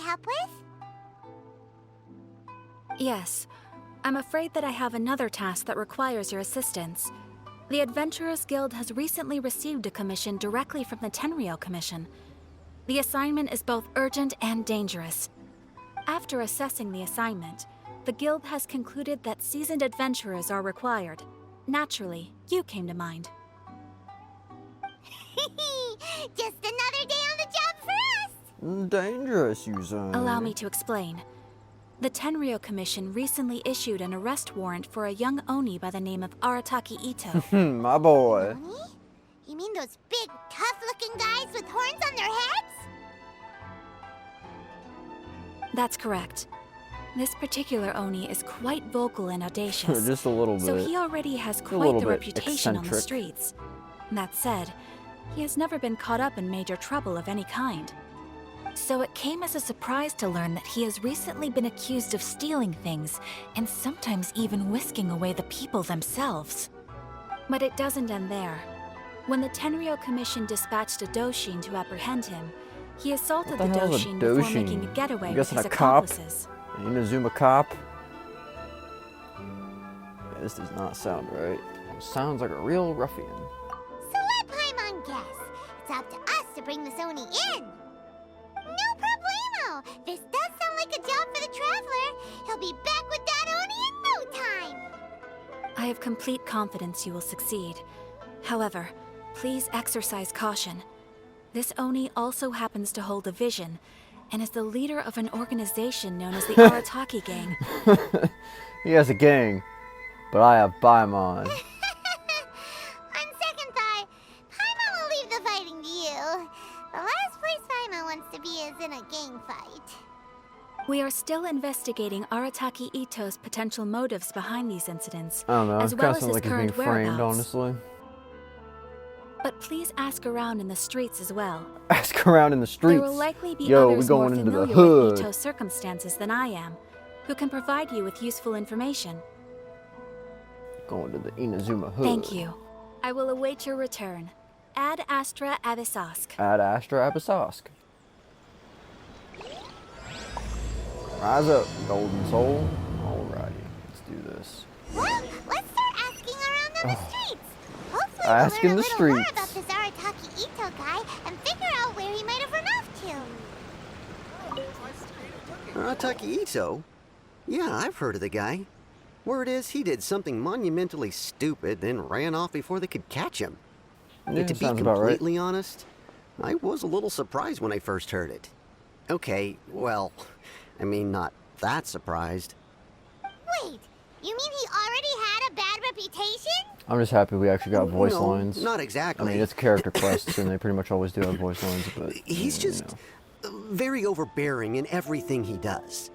help with? Yes. I'm afraid that I have another task that requires your assistance. The Adventurers Guild has recently received a commission directly from the Tenryou Commission. The assignment is both urgent and dangerous. After assessing the assignment, the Guild has concluded that seasoned adventurers are required. Naturally, you came to mind. Just another day on the job for us! Dangerous, you say? Allow me to explain. The Tenryou Commission recently issued an arrest warrant for a young Oni by the name of Arataki Itto. My boy. Oni? You mean those big, tough-looking guys with horns on their heads? That's correct. This particular Oni is quite vocal and audacious. Just a little bit. So he already has quite the reputation on the streets. That said, he has never been caught up in major trouble of any kind. So it came as a surprise to learn that he has recently been accused of stealing things, and sometimes even whisking away the people themselves. But it doesn't end there. When the Tenryou Commission dispatched a Doshin to apprehend him, he assaulted the Doshin before making a getaway with his accomplices. An Inazuma cop? Yeah, this does not sound right. It sounds like a real ruffian. So let Paimon guess. It's up to us to bring this Oni in. No problemo! This does sound like a job for the Traveler. He'll be back with that Oni in no time! I have complete confidence you will succeed. However, please exercise caution. This Oni also happens to hold a vision, and is the leader of an organization known as the Arataki Gang. He has a gang, but I have Paimon. On second thought, Paimon will leave the fighting to you. The last place Paimon wants to be is in a gang fight. We are still investigating Arataki Itto's potential motives behind these incidents, I don't know, as it well kind of as sounds his like he's being current framed, whereabouts. honestly. But please ask around in the streets as well. Ask around in the streets. There will likely be Yo, others we're more going into the familiar hood. with Itto's circumstances than I am, who can provide you with useful information. Going to the Inazuma hood. Thank you. I will await your return. Ad Astra Abyssosque. Ad Astra Abyssosque. Rise up, Golden Soul. Alrighty, let's do this. Well, let's start asking around on the streets. Hopefully Ask in we'll the learn a little more streets. about this Arataki Itto guy and figure out where he might have run off to. Arataki Itto? Yeah, I've heard of the guy. Word is he did something monumentally stupid, then ran off before they could catch him. Yeah, To be sounds about right. completely honest, I was a little surprised when I first heard it. Okay, well, I mean, not that surprised. Wait, you mean he already had a bad reputation? I'm just happy we actually got voice No, lines. not I exactly. mean, it's character quests, and they pretty much always do have voice lines, but... He's you just know. very overbearing in everything he does.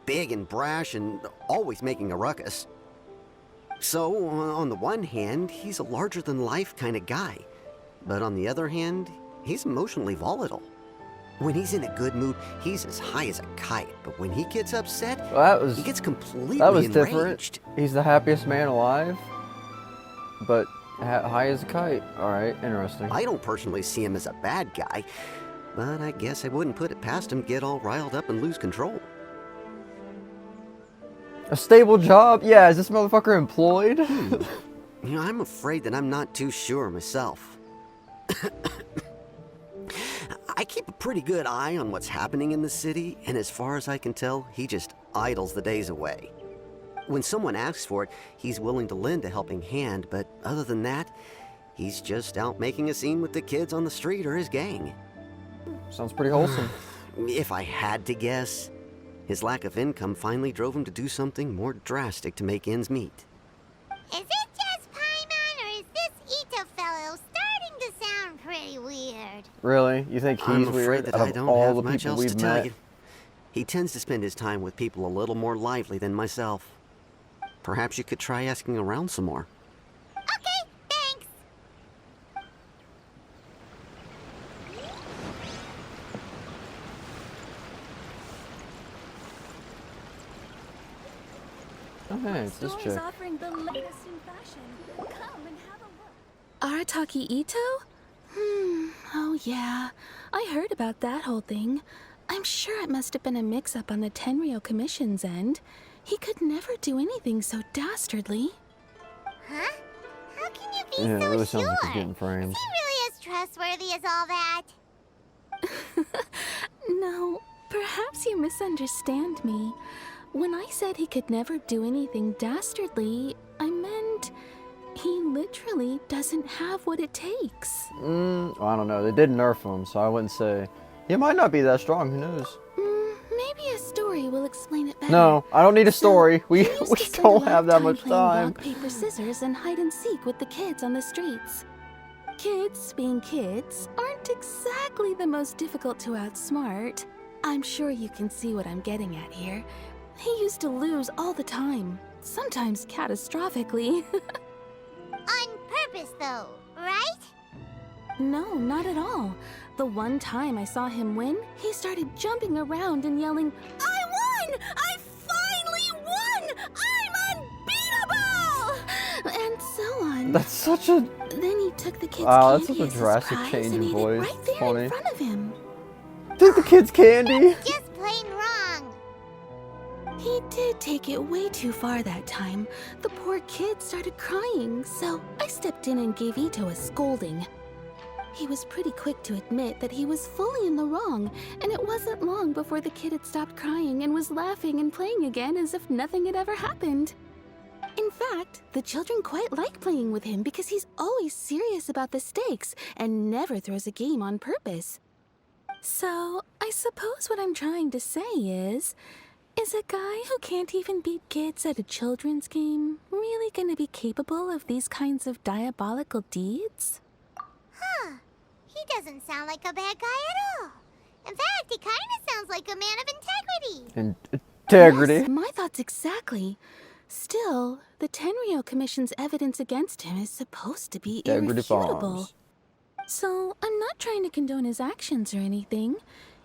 Big and brash and always making a ruckus. So, on the one hand, he's a larger-than-life kind of guy. But on the other hand, he's emotionally volatile. When he's in a good mood, he's as high as a kite. But when he gets upset, Well, he gets completely that was enraged. different. He's the happiest man alive, but high as a kite. Alright, interesting. I don't personally see him as a bad guy, but I guess I wouldn't put it past him to get all riled up and lose control. A stable job? Yeah, is this motherfucker employed? You know, I'm afraid that I'm not too sure myself. I keep a pretty good eye on what's happening in the city, and as far as I can tell, he just idles the days away. When someone asks for it, he's willing to lend a helping hand, but other than that, he's just out making a scene with the kids on the street or his gang. Sounds pretty wholesome. If I had to guess, his lack of income finally drove him to do something more drastic to make ends meet. Is it just Paimon, or is this Itto fellow starting to sound pretty weird? Really? You think I'm he's afraid weird that out I of don't all have the much people else to we've tell met? you. He tends to spend his time with people a little more lively than myself. Perhaps you could try asking around some more. Okay, thanks. Oh, hey, it's this chick. offering the latest in fashion. Come and have a look. Arataki Itto? Oh yeah, I heard about that whole thing. I'm sure it must have been a mix-up on the Tenryou Commission's end. He could never do anything so dastardly. Huh? How can you be Yeah, it so really sure? sounds like he's getting Is framed. he really as trustworthy as all that? No, perhaps you misunderstand me. When I said he could never do anything dastardly, I meant he literally doesn't have what it takes. Well, I don't know. They did nerf him, so I wouldn't say... He might not be that strong, who knows? Maybe a story will explain it better. No, I don't need a story. We he used to spend don't a lot have of that much playing time. rock, paper, scissors, and hide and seek with the kids on the streets. Kids, being kids, aren't exactly the most difficult to outsmart. I'm sure you can see what I'm getting at here. He used to lose all the time, sometimes catastrophically. On purpose, though, right? No, not at all. The one time I saw him win, he started jumping around and yelling, "I won! I finally won! I'm unbeatable!" And so on. That's such a... Then he took the kid's Wow, that's candy such a as drastic surprise change and in ate voice. it right there Funny. in front of him. Take the kid's candy! Just plain wrong. He did take it way too far that time. The poor kid started crying, so I stepped in and gave Itto a scolding. He was pretty quick to admit that he was fully in the wrong, and it wasn't long before the kid had stopped crying and was laughing and playing again as if nothing had ever happened. In fact, the children quite like playing with him because he's always serious about the stakes and never throws a game on purpose. So, I suppose what I'm trying to say is a guy who can't even beat kids at a children's game really gonna be capable of these kinds of diabolical deeds? Huh. He doesn't sound like a bad guy at all. In fact, he kind of sounds like a man of integrity. Integrity. Yes, my thoughts exactly. Still, the Tenryou Commission's evidence against him is supposed to be Integrity irrefutable. bombs. So, I'm not trying to condone his actions or anything.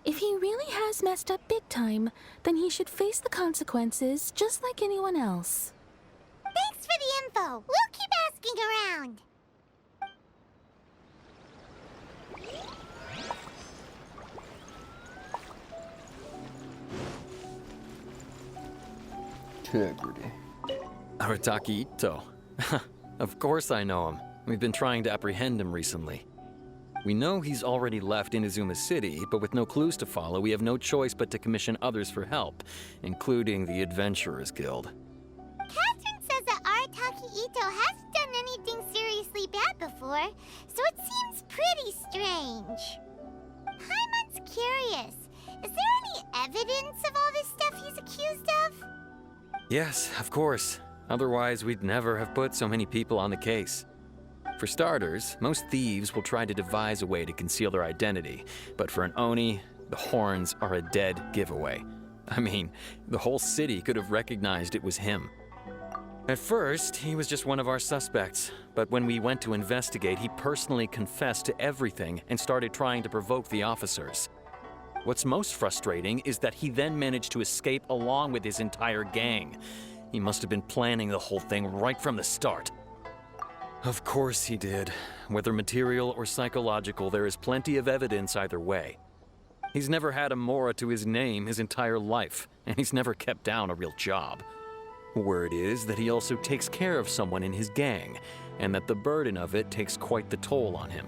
If he really has messed up big time, then he should face the consequences just like anyone else. Thanks for the info. We'll keep asking around. Integrity. Arataki Itto. Of course I know him. We've been trying to apprehend him recently. We know he's already left Inazuma City, but with no clues to follow, we have no choice but to commission others for help, including the Adventurers Guild. Catherine says that Arataki Itto hasn't done anything seriously bad before, so it seems pretty strange. Paimon's curious. Is there any evidence of all this stuff he's accused of? Yes, of course. Otherwise, we'd never have put so many people on the case. For starters, most thieves will try to devise a way to conceal their identity, but for an Oni, the horns are a dead giveaway. I mean, the whole city could have recognized it was him. At first, he was just one of our suspects, but when we went to investigate, he personally confessed to everything and started trying to provoke the officers. What's most frustrating is that he then managed to escape along with his entire gang. He must have been planning the whole thing right from the start. Of course he did. Whether material or psychological, there is plenty of evidence either way. He's never had a Mora to his name his entire life, and he's never kept down a real job. Word is that he also takes care of someone in his gang, and that the burden of it takes quite the toll on him.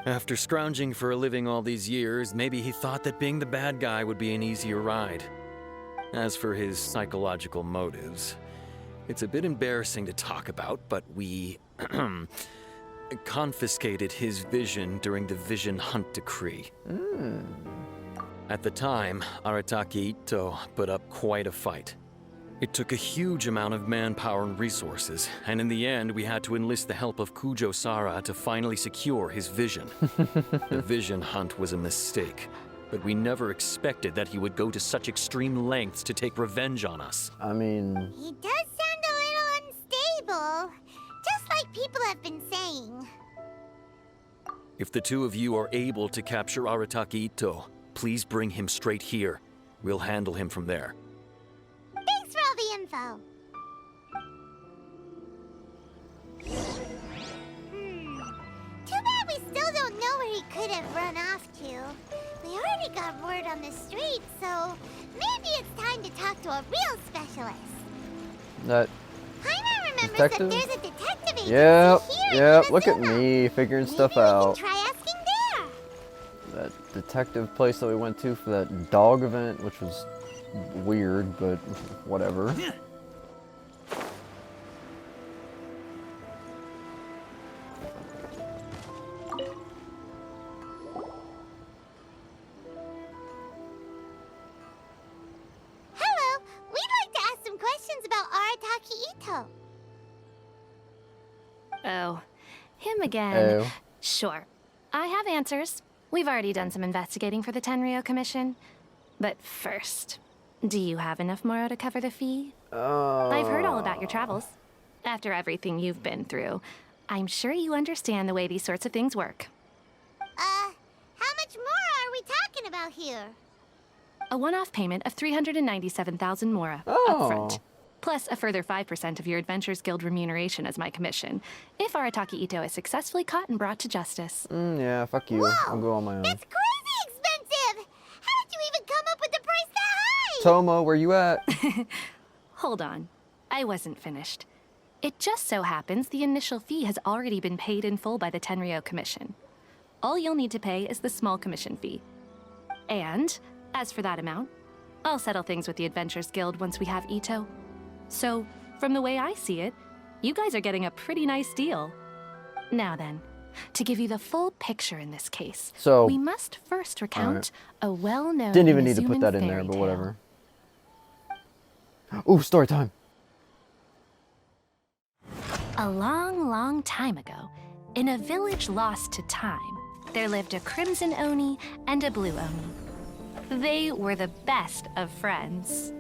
After scrounging for a living all these years, maybe he thought that being the bad guy would be an easier ride. As for his psychological motives, it's a bit embarrassing to talk about, but we confiscated his vision during the Vision Hunt Decree. At the time, Arataki Itto put up quite a fight. It took a huge amount of manpower and resources, and in the end, we had to enlist the help of Kujo Sara to finally secure his vision. The Vision Hunt was a mistake, but we never expected that he would go to such extreme lengths to take revenge on us. I mean... He does sound a little unstable, just like people have been saying. If the two of you are able to capture Arataki Itto, please bring him straight here. We'll handle him from there. Thanks for all the info. Too bad we still don't know where he could have run off to. We already got word on the street, so maybe it's time to talk to a real specialist. That Paimon remembers detective? that there's a detective agency Yep, here yep, in look at Inazuma. me figuring stuff Maybe we out. can try asking there. That detective place that we went to for that dog event, which was weird, but whatever. Hello, we'd like to ask some questions about Arataki Itto. Oh, him again. Oh. Sure. I have answers. We've already done some investigating for the Tenryou Commission. But first, do you have enough Moro to cover the fee? I've heard all about your travels. After everything you've been through, I'm sure you understand the way these sorts of things work. How much more are we talking about here? A one-off payment of 397,000 Mora Oh. upfront, plus a further 5% of your Adventures Guild remuneration as my commission, if Arataki Itto is successfully caught and brought to justice. Yeah, fuck you. Whoa, I'll go on my own. That's crazy expensive! How did you even come up with the price that high? Tomo, where you at? Hold on. I wasn't finished. It just so happens the initial fee has already been paid in full by the Tenryou Commission. All you'll need to pay is the small commission fee. And, as for that amount, I'll settle things with the Adventures Guild once we have Itto. So, from the way I see it, you guys are getting a pretty nice deal. Now then, to give you the full picture in this case, So, we must first recount a well-known didn't even need to put Inazuman that in there, fairy but tale. whatever. Ooh, story time. A long, long time ago, in a village lost to time, there lived a crimson Oni and a blue Oni. They were the best of friends.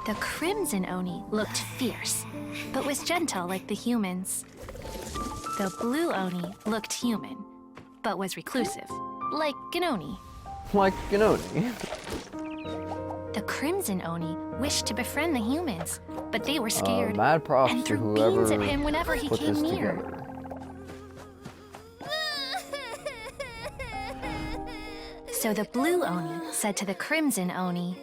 The crimson Oni looked fierce, but was gentle like the humans. The blue Oni looked human, but was reclusive, like an Oni. Like Genoni. The crimson Oni wished to befriend the humans, but they were scared Mad props and to threw whoever beans at him whenever he put came this near. together. So the blue Oni said to the crimson Oni,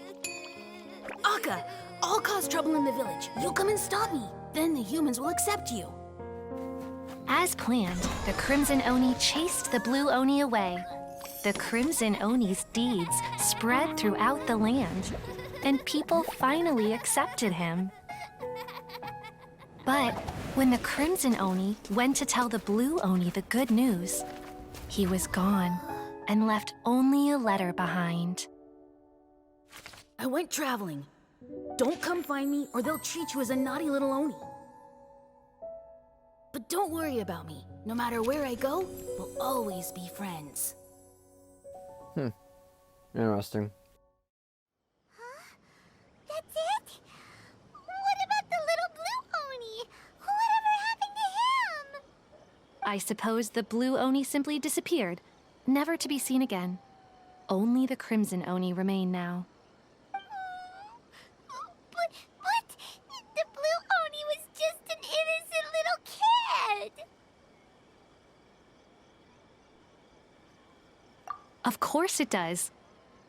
Akka, I'll cause trouble in the village. You come and stop me. Then the humans will accept you. as planned, the crimson Oni chased the blue Oni away. The crimson Oni's deeds spread throughout the land, and people finally accepted him. But when the crimson Oni went to tell the blue Oni the good news, he was gone and left only a letter behind. I went traveling. Don't come find me or they'll treat you as a naughty little Oni. But don't worry about me. No matter where I go, we'll always be friends. Interesting. That's it? What about the little blue Oni? Whatever happened to him? I suppose the blue Oni simply disappeared, never to be seen again. Only the crimson Oni remain now. But the blue Oni was just an innocent little kid. Of course it does.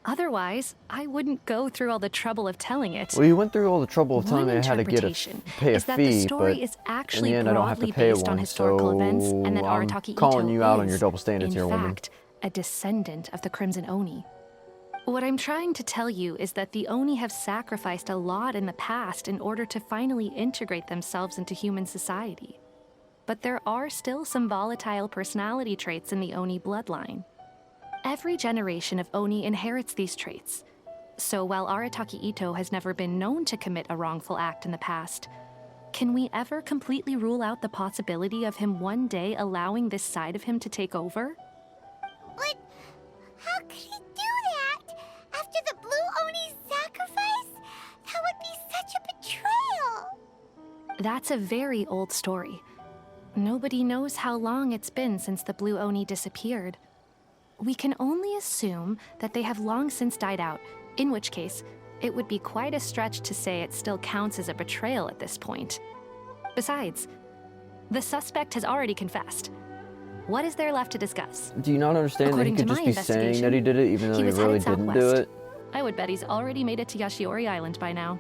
Otherwise, I wouldn't go through all the trouble of telling it. Well, you went through all the trouble of telling One me I had to get interpretation pay a is that the fee, story but is in actually the end I don't have to broadly pay based on one, historical so events, and that I'm Arataki calling Itto you out on is, your double standards here, in woman. fact, a descendant of the Crimson Oni. What I'm trying to tell you is that the Oni have sacrificed a lot in the past in order to finally integrate themselves into human society. But there are still some volatile personality traits in the Oni bloodline. Every generation of Oni inherits these traits. So while Arataki Itto has never been known to commit a wrongful act in the past, can we ever completely rule out the possibility of him one day allowing this side of him to take over? But how could he do that? After the blue Oni's sacrifice? That would be such a betrayal. That's a very old story. Nobody knows how long it's been since the blue Oni disappeared. We can only assume that they have long since died out, in which case, it would be quite a stretch to say it still counts as a betrayal at this point. Besides, the suspect has already confessed. What is there left to discuss? Do you not understand that he According could to just my be saying that he did it even though he he was really headed didn't do southwest. it? I would bet he's already made it to Yashiori Island by now.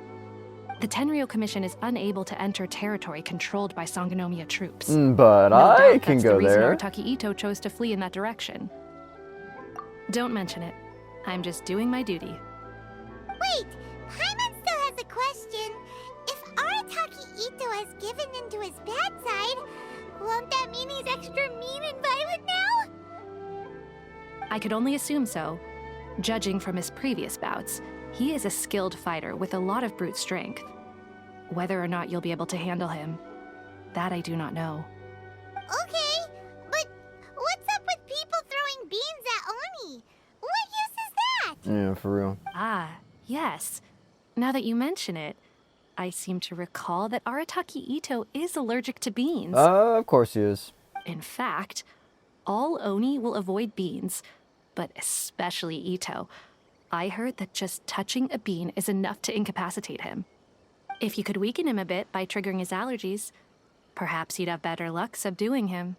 The Tenryo Commission is unable to enter territory controlled by Sangonomiya troops. But No I doubt can that's go the reason there. Arataki Itto chose to flee in that direction. Don't mention it. I'm just doing my duty. Wait, Paimon still has a question. If Arataki Itto has given into his bad side, won't that mean he's extra mean and violent now? I could only assume so. Judging from his previous bouts, he is a skilled fighter with a lot of brute strength. Whether or not you'll be able to handle him, that I do not know. Okay, but what's up with people throwing beans at Oni? What use is that? Yeah, for real. Ah, yes. Now that you mention it, I seem to recall that Arataki Itto is allergic to beans. Of course he is. In fact, all Oni will avoid beans, but especially Itto. I heard that just touching a bean is enough to incapacitate him. If you could weaken him a bit by triggering his allergies, perhaps you'd have better luck subduing him.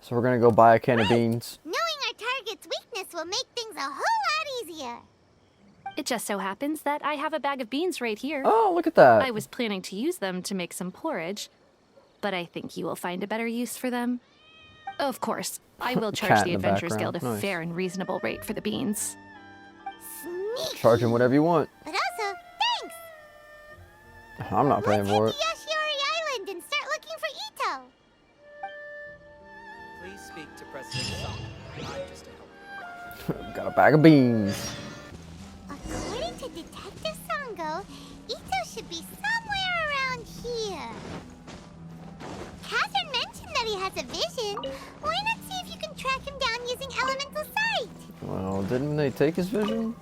So we're gonna go buy a can of beans. Knowing our target's weakness will make things a whole lot easier. It just so happens that I have a bag of beans right here. Oh, look at that. I was planning to use them to make some porridge, but I think you will find a better use for them. Of course, I will charge Cat the in the Adventurers Guild background. a Nice. fair and reasonable rate for the beans. Sneaky. Charge him whatever you want. But also, thanks. I'm not paying for Let's it. head to Yashiori Island and start looking for Itto. Please speak to President Song. I'm just a helper. Got a bag of beans. According to Detective Sango, Itto should be somewhere around here. Catherine mentioned that he has a vision. Why not see if you can track him down using elemental sight? Well, didn't they take his vision?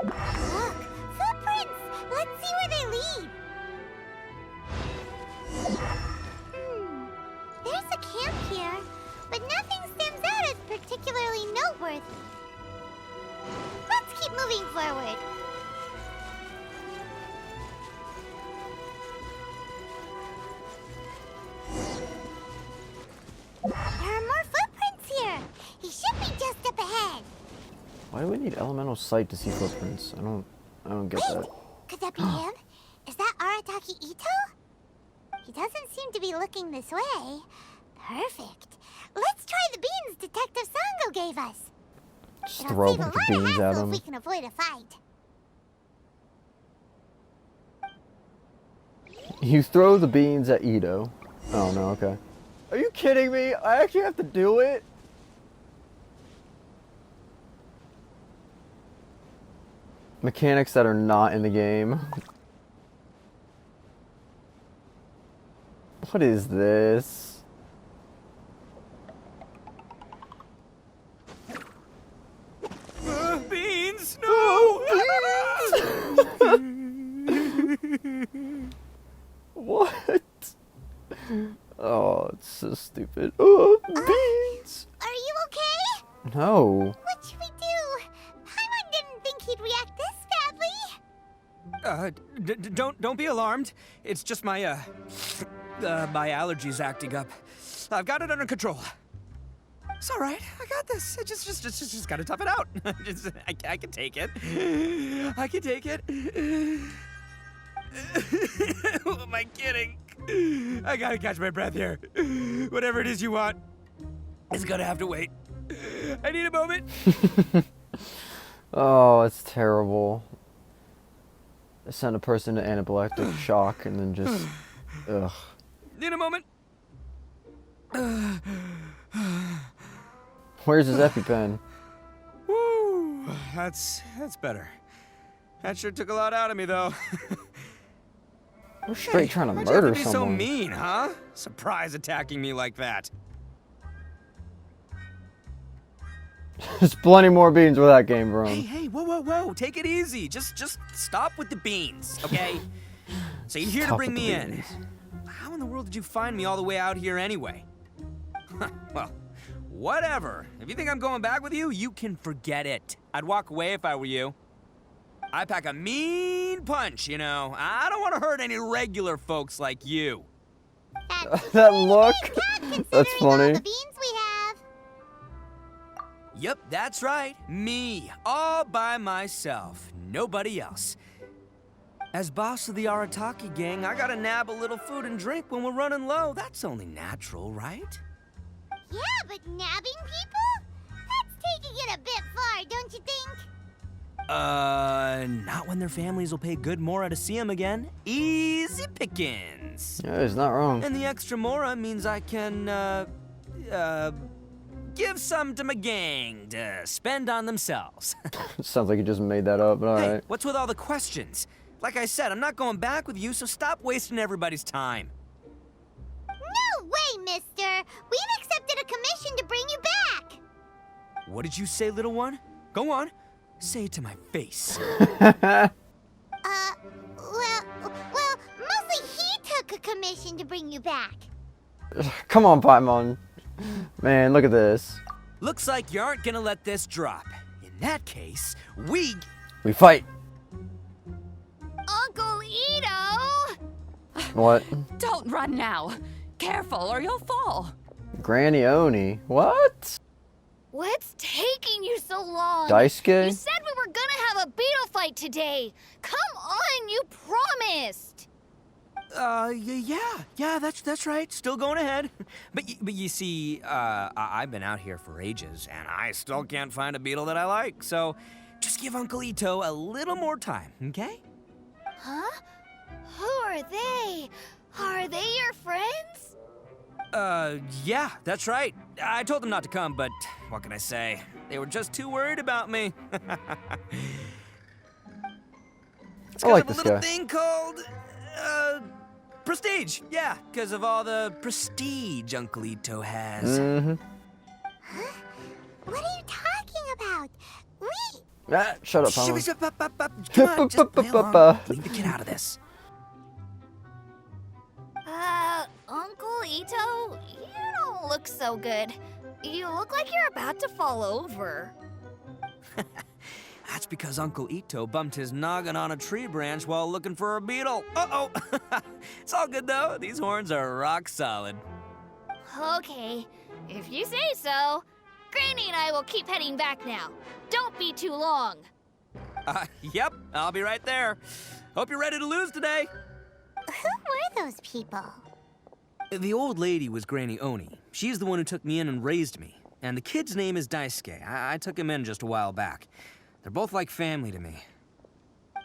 Look, footprints! Let's see where they lead. There's a camp here, but nothing stands out as particularly noteworthy. Let's keep moving forward. There are more footprints here. He should be just up ahead. Why do we need elemental sight to see footprints? I don't get that. Could that be him? Is that Arataki Itto? He doesn't seem to be looking this way. Perfect. Let's try the beans Detective Sango gave us. Just It'll throw a save a bunch lot of of beans at hassle if him. we can avoid a fight. You throw the beans at Itto. Oh no, okay. Are you kidding me? I actually have to do it? Mechanics that are not in the game. What is this? Beans! No! What? Oh, it's so stupid. Oh, beans! Are you okay? No. What should we do? Paimon didn't think he'd react this badly. Don't be alarmed. It's just my my allergies acting up. I've got it under control. It's all right. I got this. I just gotta tough it out. I can take it. I can take it. Who am I kidding? I gotta catch my breath here. Whatever it is you want, it's gonna have to wait. I need a moment. Oh, it's terrible. Send a person to anaphylactic shock and then just... Ugh. Need a moment. Where's his EpiPen? Woo, that's better. That sure took a lot out of me, though. We're straight trying to Why'd murder you have to be someone. so mean, huh? Surprise attacking me like that. There's plenty more beans where that came from. Hey, whoa. Take it easy. Just stop with the beans, okay? So you're here to Stop bring with me the in. beans. How in the world did you find me all the way out here anyway? Well, whatever. If you think I'm going back with you, you can forget it. I'd walk away if I were you. I pack a mean punch, you know. I don't want to hurt any regular folks like you. That look. That's funny. All the beans we have. Yep, that's right. Me, all by myself. Nobody else. As boss of the Arataki gang, I gotta nab a little food and drink when we're running low. That's only natural, right? Yeah, but nabbing people? That's taking it a bit far, don't you think? Not when their families will pay good mora to see them again. Easy pickings. Yeah, he's not wrong. And the extra mora means I can, give some to my gang to spend on themselves. Sounds like you just made that up, but Hey, alright. what's with all the questions? Like I said, I'm not going back with you, so stop wasting everybody's time. No way, mister! We've accepted a commission to bring you back! What did you say, little one? Go on. Say it to my face. Well, mostly he took a commission to bring you back. Come on, Paimon. Man, look at this. Looks like you aren't gonna let this drop. In that case, we fight. Uncle Itto! What? Don't run now. Careful or you'll fall. Granny Oni. What? What's taking you so long? Daisuke? You said we were gonna have a beetle fight today. Come on, you promised. Yeah, that's right. Still going ahead. But you see, I've been out here for ages, and I still can't find a beetle that I like. So, just give Uncle Itto a little more time, okay? Huh? Who are they? Are they your friends? Yeah, that's right. I told them not to come, but what can I say? They were just too worried about me. It's I like because this of a little guy. thing called, prestige. Yeah, because of all the prestige Uncle Itto has. Mm-hmm. Huh? What are you talking about? Ah, shut up, Paimon. Come on, just play along. Leave the kid out of this. Uncle Itto, you don't look so good. You look like you're about to fall over. That's because Uncle Itto bumped his noggin on a tree branch while looking for a beetle. Uh-oh. It's all good, though. These horns are rock solid. Okay, if you say so. Granny and I will keep heading back now. Don't be too long. Yep, I'll be right there. Hope you're ready to lose today. Who were those people? The old lady was Granny Oni. She's the one who took me in and raised me. And the kid's name is Daisuke. I took him in just a while back. They're both like family to me.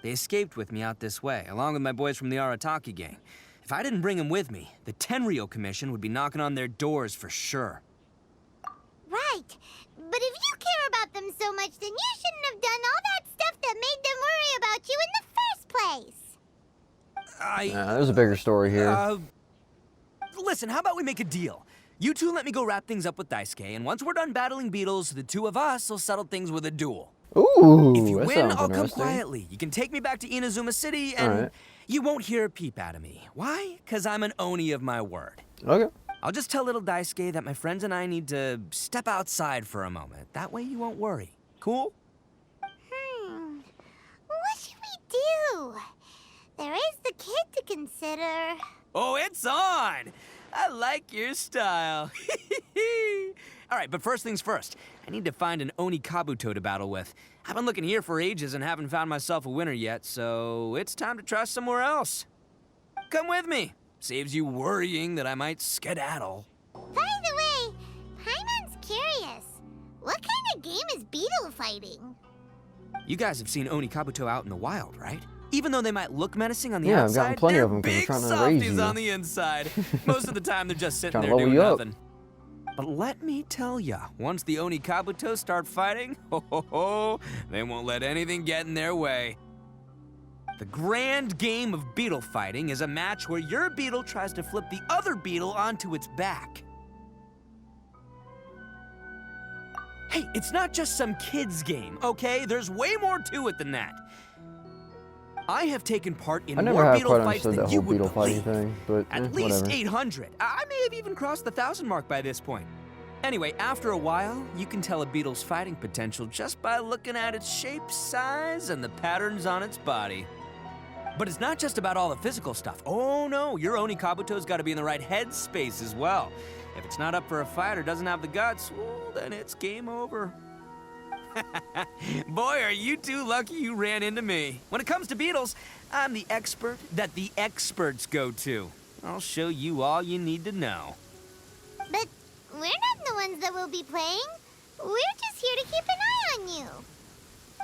They escaped with me out this way, along with my boys from the Arataki gang. If I didn't bring them with me, the Tenryou Commission would be knocking on their doors for sure. Right. But if you care about them so much, then you shouldn't have done all that stuff that made them worry about you in the first place. There's a bigger story here. Listen, how about we make a deal? You two let me go wrap things up with Daisuke, and once we're done battling beetles, the two of us will settle things with a duel. Ooh, If you that win, sounds I'll come interesting. quietly. You can take me back to Inazuma City, and Alright. you won't hear a peep out of me. Why? Because I'm an Oni of my word. Okay. I'll just tell little Daisuke that my friends and I need to step outside for a moment. That way you won't worry. Cool? What should we do? There is the kid to consider. Oh, it's on! I like your style. All right, but first things first. I need to find an Oni Kabuto to battle with. I've been looking here for ages and haven't found myself a winner yet, so it's time to try somewhere else. Come with me. Saves you worrying that I might skedaddle. By the way, Paimon's curious. What kind of game is beetle fighting? You guys have seen Oni Kabuto out in the wild, right? Even though they might look menacing on the Yeah, I've outside, gotten plenty they're of 'em 'cause I'm big trying to raise softies you. on the inside. Most of the time, they're just sitting Trying to there level doing you up. nothing. But let me tell ya, once the Oni Kabuto start fighting, they won't let anything get in their way. The grand game of beetle fighting is a match where your beetle tries to flip the other beetle onto its back. Hey, it's not just some kid's game, okay? There's way more to it than that. I have taken part in I never more have beetle quite fights understood than that you whole would beetle fighting believe. thing, but At least whatever. 800. I may have even crossed the 1,000 mark by this point. Anyway, after a while, you can tell a beetle's fighting potential just by looking at its shape, size, and the patterns on its body. But it's not just about all the physical stuff. Oh no, your Oni Kabuto's gotta be in the right headspace as well. If it's not up for a fight or doesn't have the guts, well, then it's game over. Boy, are you two lucky you ran into me. When it comes to beetles, I'm the expert that the experts go to. I'll show you all you need to know. But we're not the ones that will be playing. We're just here to keep an eye on you.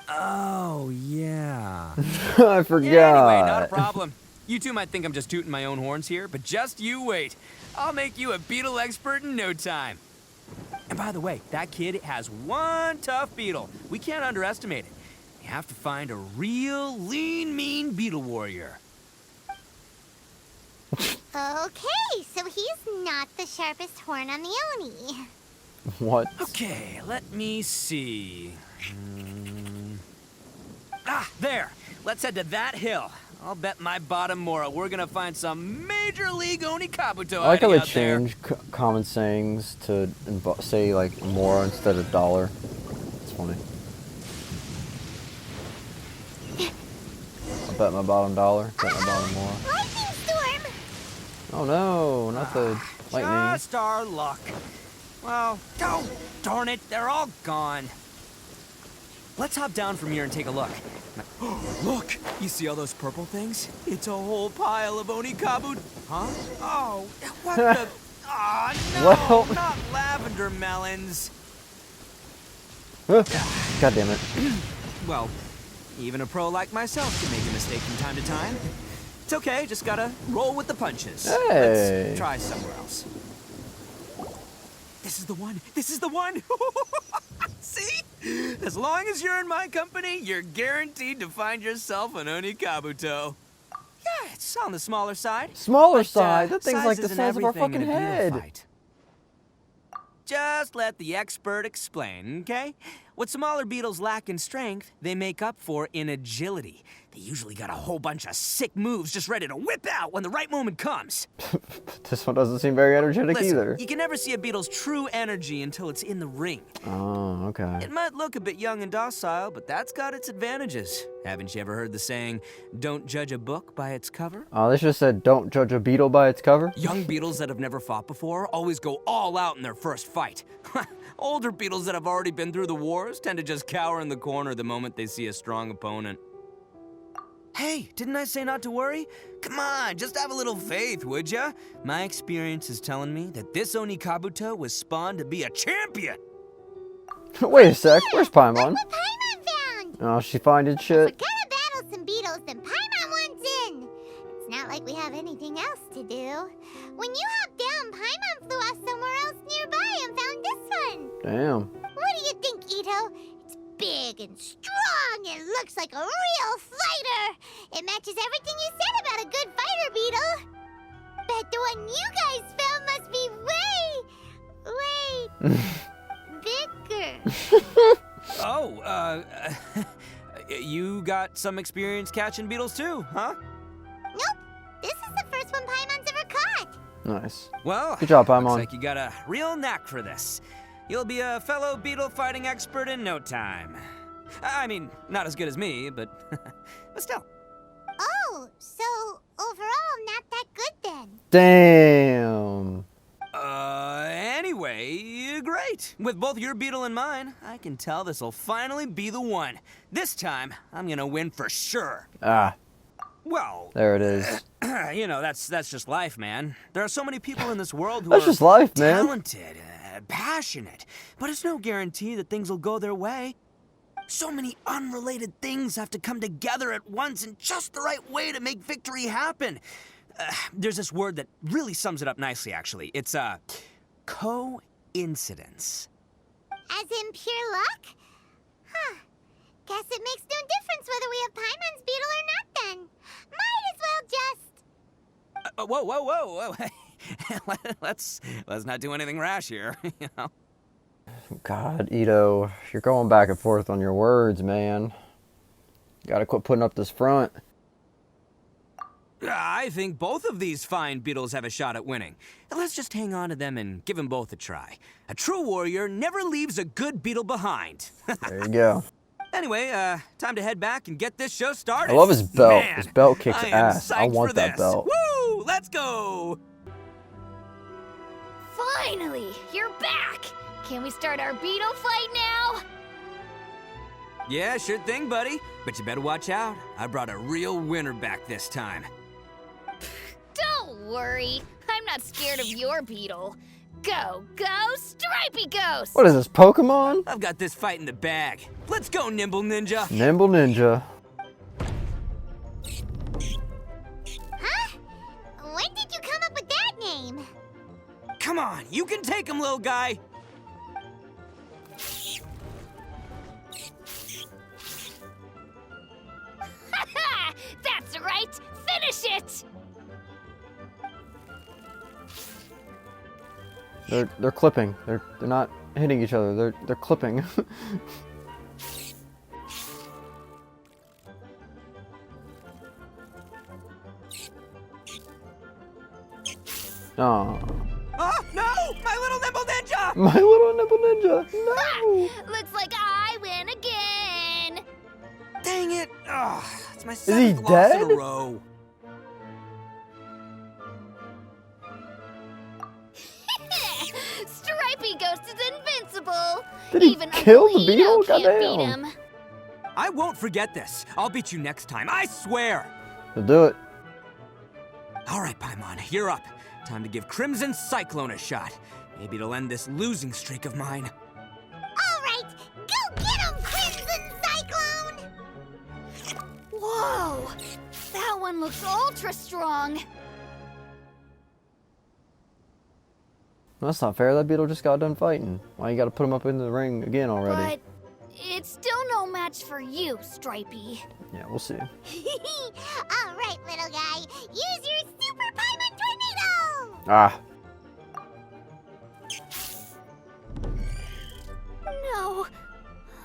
Oh, yeah. I forgot. Anyway, not a problem. You two might think I'm just tooting my own horns here, but just you wait. I'll make you a beetle expert in no time. And by the way, that kid has one tough beetle. We can't underestimate it. You have to find a real lean, mean beetle warrior. Okay, so he's not the sharpest horn on the Oni. What? Okay, let me see. There. Let's head to that hill. I'll bet my bottom moral we're gonna find some major league Oni Kabuto I like how they out there. change common sayings to say like more instead of dollar. It's funny. I bet my bottom dollar. Bet my bottom more. Lightning storm! Oh no, not the lightning. Just our luck. Well, oh, darn it, they're all gone. Let's hop down from here and take a look. Look, you see all those purple things? It's a whole pile of Oni Kabuto. Huh? Oh, what the? Ah, no, Well. not lavender melons. God damn it. Well, even a pro like myself can make a mistake from time to time. It's okay, just gotta roll with the punches. Hey. Let's try somewhere else. This is the one! This is the one! See? As long as you're in my company, you're guaranteed to find yourself an Oni Kabuto. Yeah, it's on the smaller side. Smaller But, side? That thing's size like the isn't size of our everything fucking in a beetle head. fight. Just let the expert explain, okay? What smaller beetles lack in strength, they make up for in agility. They usually got a whole bunch of sick moves just ready to whip out when the right moment comes. This one doesn't seem very energetic Listen, either. you can never see a beetle's true energy until it's in the ring. Oh, okay. It might look a bit young and docile, but that's got its advantages. Haven't you ever heard the saying, don't judge a book by its cover? Oh, they just said don't judge a beetle by its cover. Young beetles that have never fought before always go all out in their first fight. Older beetles that have already been through the wars tend to just cower in the corner the moment they see a strong opponent. Hey, didn't I say not to worry? Come on, just have a little faith, would ya? My experience is telling me that this Oni Kabuto was spawned to be a champion. Wait a sec, where's Paimon? What Paimon found! Oh, she finding If shit. we're gonna battle some beetles, then Paimon wants in! It's not like we have anything else to do. When you hopped down, Paimon flew off somewhere else nearby and found this one. Damn. What do you think, Itto? It's big and strong and looks like a real fighter. It matches everything you said about a good fighter, Beetle. Bet the one you guys found must be bigger. Oh, you got some experience catching beetles too, huh? Nope. This is the first one Paimon's ever caught. Nice. Well, Good job, looks Paimon. like you got a real knack for this. You'll be a fellow beetle fighting expert in no time. I mean, not as good as me, but but still. Oh, so overall not that good then. Damn. Anyway, great. With both your beetle and mine, I can tell this'll finally be the one. This time, I'm gonna win for sure. Ah, Well, there it is. you know, that's just life, man. There are so many people in this world who That's are just life, man. talented, passionate, but it's no guarantee that things will go their way. So many unrelated things have to come together at once in just the right way to make victory happen. There's this word that really sums it up nicely, actually. It's coincidence. As in pure luck? Huh. Guess it makes no difference whether we have Paimon's beetle or not then. Might as well just... Whoa. let's not do anything rash here, you know. God, Itto, you're going back and forth on your words, man. You gotta quit putting up this front. I think both of these fine beetles have a shot at winning. Let's just hang on to them and give them both a try. A true warrior never leaves a good beetle behind. There you go. Anyway, time to head back and get this show started. I love his belt. Man, His belt kicks I am ass. I psyched want for that this. belt. Woo! Let's go! Finally, you're back! Can we start our beetle fight now? Yeah, sure thing, buddy. But you better watch out. I brought a real winner back this time. Don't worry, I'm not scared of your beetle. Go, go, Stripey Ghost! What is this, Pokemon? I've got this fight in the bag. Let's go, Nimble Ninja. Nimble Ninja. Huh? When did you come up with that name? Come on, you can take him, little guy. That's right! Finish it! They're clipping. They're not hitting each other. They're clipping. Oh. Oh, no! My little Nimble Ninja! My little Nimble Ninja. No. Looks like I win again! Dang it! Oh, it's my he seventh loss dead? in a row. Stripey Ghost is invincible! Did he Even kill Uncle the beetle? Ito can't beat Goddamn. him. I won't forget this. I'll beat you next time, I swear! He'll do it. All right, Paimon, you're up. Time to give Crimson Cyclone a shot. Maybe it'll end this losing streak of mine. All right, go get him, Crimson Cyclone! Whoa! That one looks ultra strong. That's not fair. That beetle just got done fighting. Why you gotta put him up in the ring again already? But it's still no match for you, Stripey. Yeah, we'll see. All right, little guy, use your Super Paimon Tornado! Ah. No,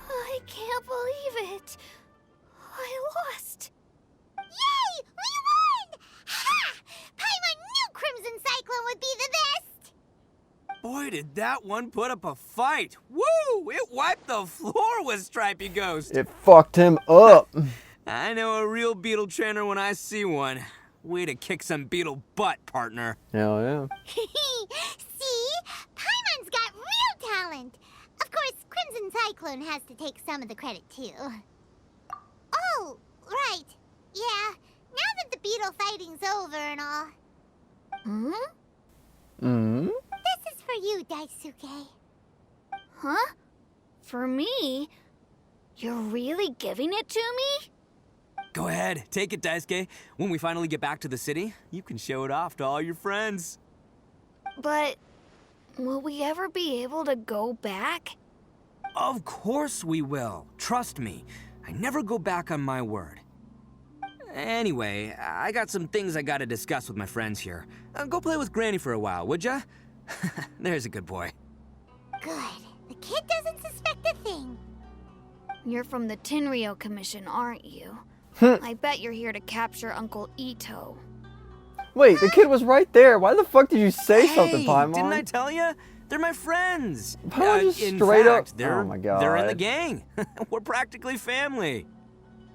I can't believe it. I lost. Yay! We won! Ha! Paimon knew Crimson Cyclone would be the best! Boy, did that one put up a fight. Woo! It wiped the floor with Stripey Ghost. It fucked him up. I know a real beetle trainer when I see one. Way to kick some beetle butt, partner. Hell yeah. See? Paimon's got real talent! Of course, Crimson Cyclone has to take some of the credit, too. Oh, right. Yeah, now that the beetle fighting's over and all. Hmm? Mm-hmm. This is for you, Daisuke. Huh? For me? You're really giving it to me? Go ahead, take it, Daisuke. When we finally get back to the city, you can show it off to all your friends. But will we ever be able to go back? Of course we will. Trust me. I never go back on my word. Anyway, I got some things I gotta discuss with my friends here. Go play with Granny for a while, would ya? There's a good boy. Good. The kid doesn't suspect a thing. You're from the Tenryou Commission, aren't you? I bet you're here to capture Uncle Ito. Wait, the kid was right there. Why the fuck did you say something, Paimon? Didn't I tell you? They're my friends. Paimon just in straight fact, up. They're, Oh my god. They're in the gang. We're practically family.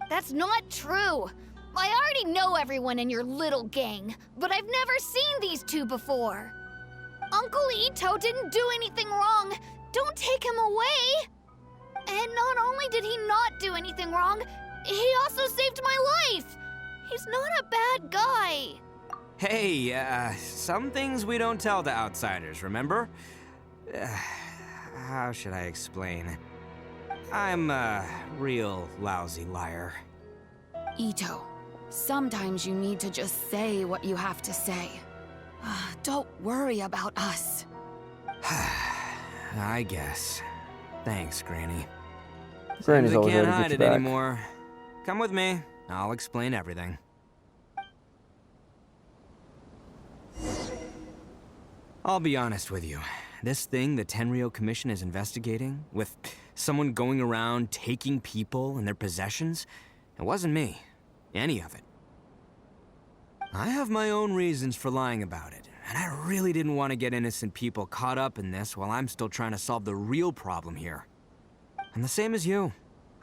That's not true. I already know everyone in your little gang, but I've never seen these two before. Uncle Ito didn't do anything wrong. Don't take him away. And not only did he not do anything wrong, he also saved my life. He's not a bad guy. Hey, some things we don't tell to outsiders, remember? How should I explain? I'm a real lousy liar. Ito, sometimes you need to just say what you have to say. Don't worry about us. I guess. Thanks, Granny. Granny's Seems I always can't ready to hide get it you back. anymore. Come with me. I'll explain everything. I'll be honest with you. This thing the Tenryou Commission is investigating, with someone going around taking people and their possessions, it wasn't me. Any of it. I have my own reasons for lying about it, and I really didn't want to get innocent people caught up in this while I'm still trying to solve the real problem here. I'm the same as you.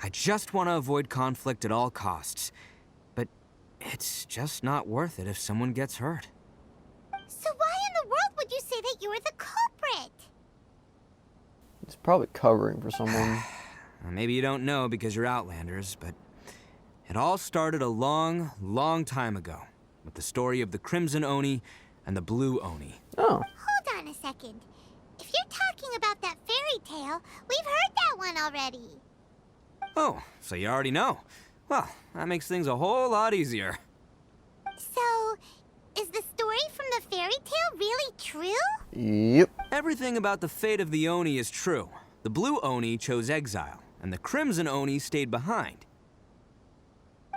I just want to avoid conflict at all costs. But it's just not worth it if someone gets hurt. So why in the world would you say that you were the culprit? It's probably covering for someone. Maybe you don't know because you're Outlanders, but it all started a long, long time ago with the story of the Crimson Oni and the Blue Oni. Oh. Hold on a second. If you're talking about that fairy tale, we've heard that one already. Oh, so you already know. Well, that makes things a whole lot easier. So, is the story from the fairy tale really true? Yep. Everything about the fate of the Oni is true. The Blue Oni chose exile, and the Crimson Oni stayed behind.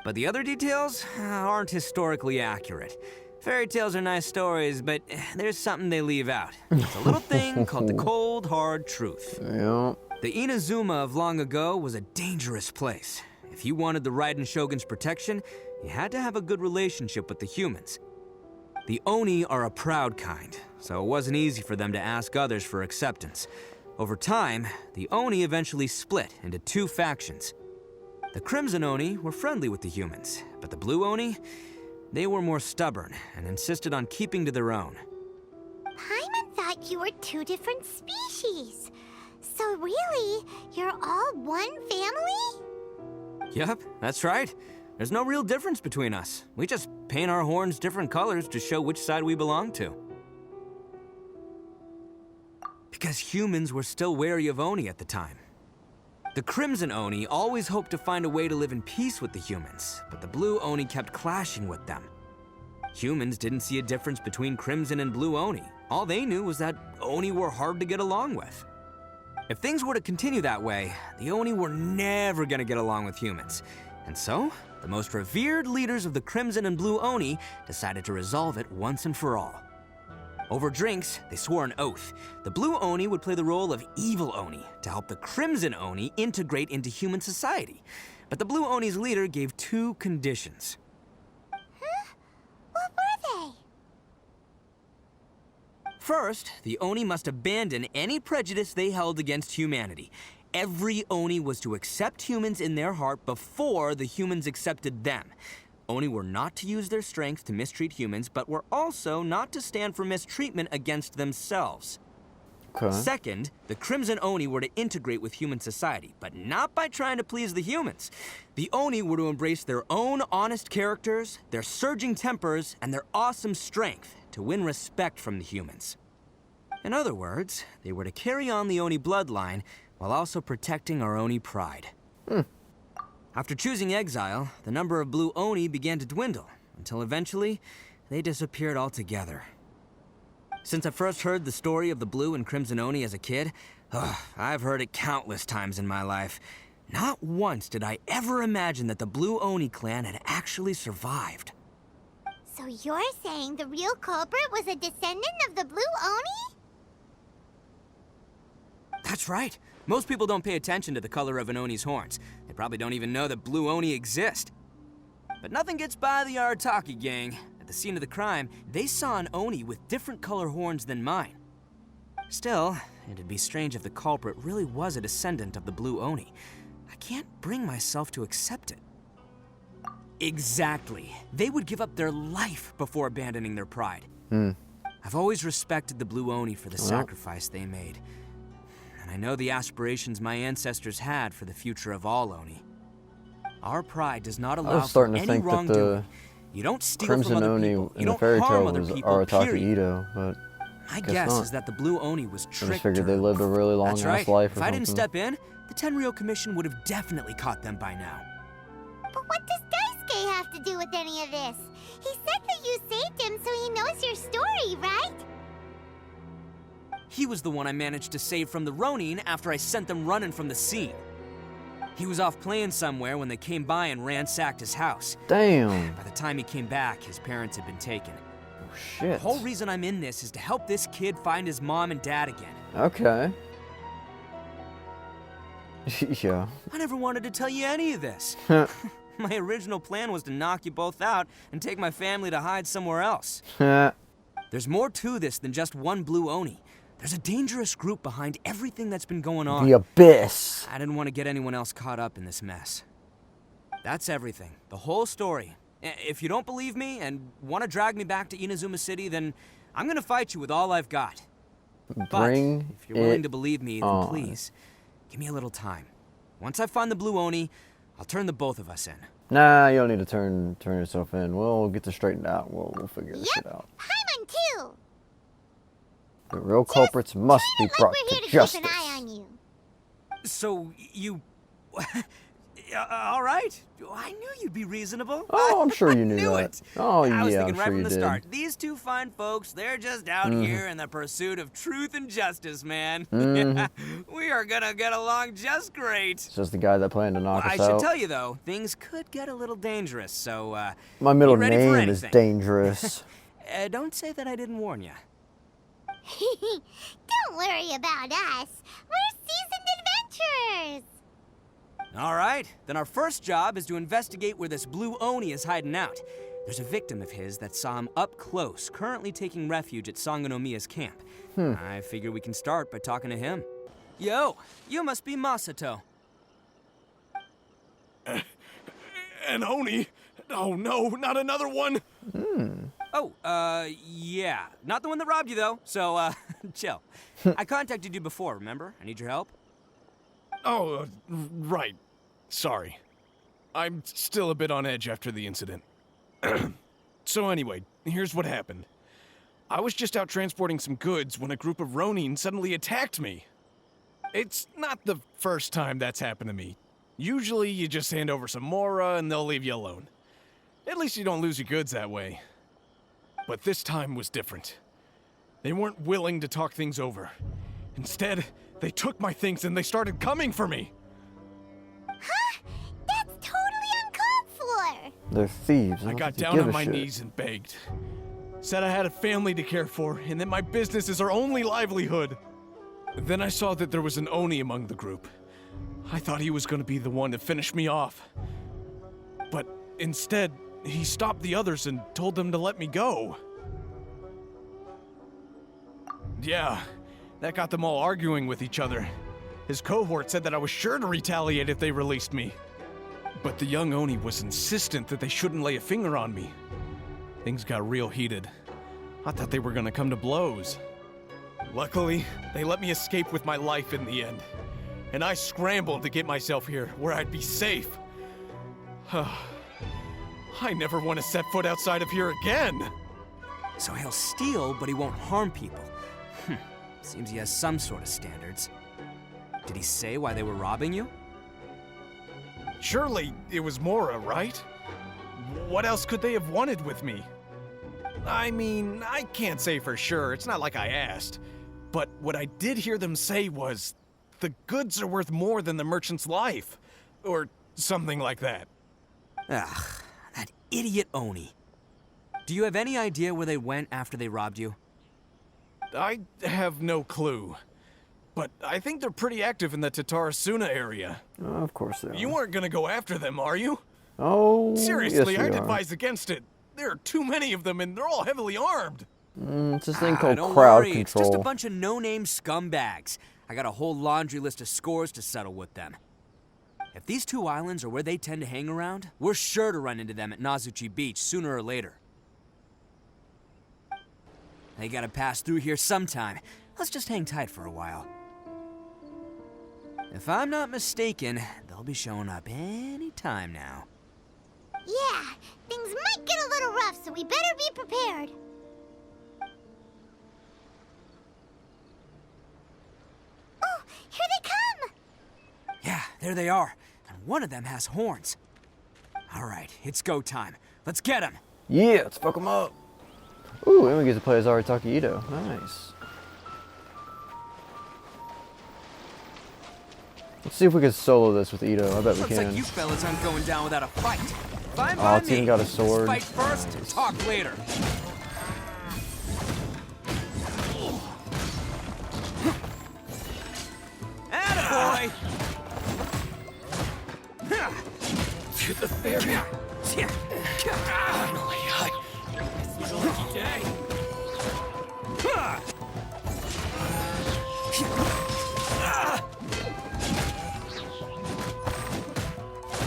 But the other details aren't historically accurate. Fairy tales are nice stories, but there's something they leave out. It's a little thing called the cold, hard truth. Yep. The Inazuma of long ago was a dangerous place. If you wanted the Raiden Shogun's protection, you had to have a good relationship with the humans. The Oni are a proud kind, so it wasn't easy for them to ask others for acceptance. Over time, the Oni eventually split into two factions. The Crimson Oni were friendly with the humans, but the Blue Oni, they were more stubborn and insisted on keeping to their own. Paimon thought you were two different species. So really, you're all one family? Yep, that's right. There's no real difference between us. We just paint our horns different colors to show which side we belong to. Because humans were still wary of Oni at the time. The Crimson Oni always hoped to find a way to live in peace with the humans, but the Blue Oni kept clashing with them. Humans didn't see a difference between Crimson and Blue Oni. All they knew was that Oni were hard to get along with. If things were to continue that way, the Oni were never gonna get along with humans. And so, the most revered leaders of the Crimson and Blue Oni decided to resolve it once and for all. Over drinks, they swore an oath. The Blue Oni would play the role of evil Oni to help the Crimson Oni integrate into human society. But the Blue Oni's leader gave two conditions. Huh? What were they? First, the Oni must abandon any prejudice they held against humanity. Every Oni was to accept humans in their heart before the humans accepted them. Oni were not to use their strength to mistreat humans, but were also not to stand for mistreatment against themselves. Okay. Second, the Crimson Oni were to integrate with human society, but not by trying to please the humans. The Oni were to embrace their own honest characters, their surging tempers, and their awesome strength to win respect from the humans. In other words, they were to carry on the Oni bloodline while also protecting our Oni pride. After choosing exile, the number of Blue Oni began to dwindle, until eventually, they disappeared altogether. Since I first heard the story of the Blue and Crimson Oni as a kid, I've heard it countless times in my life. Not once did I ever imagine that the Blue Oni clan had actually survived. So you're saying the real culprit was a descendant of the Blue Oni? That's right. Most people don't pay attention to the color of an Oni's horns. They probably don't even know that Blue Oni exist. But nothing gets by the Arataki gang. At the scene of the crime, they saw an Oni with different color horns than mine. Still, it'd be strange if the culprit really was a descendant of the Blue Oni. I can't bring myself to accept it. Exactly. They would give up their life before abandoning their pride. I've always respected the Blue Oni for the sacrifice they made. And I know the aspirations my ancestors had for the future of all Oni. Our pride does not allow for any wrongdoing. You don't steal Crimson from other Oni people. in You the don't fairy harm tale other was people, Arataki period. Itto, but My guess guess not. is that the Blue Oni was I tricked. just figured they lived a really long That's ass right. life or If something. I didn't step in, the Tenryou Commission would have definitely caught them by now. But what does Daisuke have to do with any of this? He said that you saved him so he knows your story, right? He was the one I managed to save from the Ronin after I sent them running from the scene. He was off playing somewhere when they came by and ransacked his house. Damn. By the time he came back, his parents had been taken. Oh, shit. The whole reason I'm in this is to help this kid find his mom and dad again. Okay. Yeah. I never wanted to tell you any of this. My original plan was to knock you both out and take my family to hide somewhere else. There's more to this than just one blue Oni. There's a dangerous group behind everything that's been going on. The Abyss. I didn't want to get anyone else caught up in this mess. That's everything. The whole story. If you don't believe me and want to drag me back to Inazuma City, then I'm gonna fight you with all I've got. But if you're willing to believe me, then please, give me a little time. Once I find the blue Oni, I'll turn the both of us in. Nah, you don't need to turn yourself in. We'll get this straightened out. We'll figure this shit out. Paimon too. The real culprits must be brought We're here to to justice. keep an eye on you. So, you... all right. I knew you'd be reasonable. Oh, I'm sure you knew knew that. it. Oh, I was yeah, thinking I'm right sure from you the did. start. These two fine folks, they're just out here in the pursuit of truth and justice, man. We are gonna get along just great. It's just the guy that planned to knock I us out. should tell you, though, things could get a little dangerous, so, My middle be ready for name is anything. Dangerous. Don't say that I didn't warn you. Don't worry about us. We're seasoned adventurers. All right, then our first job is to investigate where this blue Oni is hiding out. There's a victim of his that saw him up close, currently taking refuge at Sangonomiya's camp. I figure we can start by talking to him. Yo, you must be Masato. An Oni? Oh no, not another one! Oh, yeah. Not the one that robbed you, though, so, chill. I contacted you before, remember? I need your help. Oh, right. Sorry. I'm still a bit on edge after the incident. So anyway, here's what happened. I was just out transporting some goods when a group of Ronin suddenly attacked me. It's not the first time that's happened to me. Usually you just hand over some Mora and they'll leave you alone. At least you don't lose your goods that way. But this time was different. They weren't willing to talk things over. Instead, they took my things and they started coming for me. Huh? That's totally uncalled for. They're thieves. I got down on my knees and begged. Said I had a family to care for and that my business is our only livelihood. Then I saw that there was an Oni among the group. I thought he was going to be the one to finish me off. But instead, he stopped the others and told them to let me go. Yeah, that got them all arguing with each other. His cohort said that I was sure to retaliate if they released me. But the young Oni was insistent that they shouldn't lay a finger on me. Things got real heated. I thought they were gonna come to blows. Luckily, they let me escape with my life in the end. And I scrambled to get myself here, where I'd be safe. I never want to set foot outside of here again! So he'll steal, but he won't harm people. Seems he has some sort of standards. Did he say why they were robbing you? Surely it was Mora, right? What else could they have wanted with me? I mean, I can't say for sure, it's not like I asked. But what I did hear them say was, the goods are worth more than the merchant's life. Or something like that. Ugh, that idiot Oni. Do you have any idea where they went after they robbed you? I have no clue. But I think they're pretty active in the Tatarasuna area. Of course they are. You weren't gonna go after them, are you? Oh, Seriously, yes, I'd we are. advise against it. There are too many of them and they're all heavily armed. It's this thing called don't crowd worry. control. It's just a bunch of no-name scumbags. I got a whole laundry list of scores to settle with them. If these two islands are where they tend to hang around, we're sure to run into them at Nazuchi Beach sooner or later. They gotta pass through here sometime. Let's just hang tight for a while. If I'm not mistaken, they'll be showing up any time now. Yeah, things might get a little rough, so we better be prepared. Oh, here they come! Yeah, there they are. And one of them has horns. All right, it's go time. Let's get them. Yeah, let's fuck them up. Ooh, and we get to play as Arataki Itto. Nice. Let's see if we can solo this with Itto. I bet we Looks can. like you fellas aren't going down without a fight. Fine Oh, by it's me. even got a sword. Fight first, talk later. Attaboy! the fairy. Finally, it's your lucky day.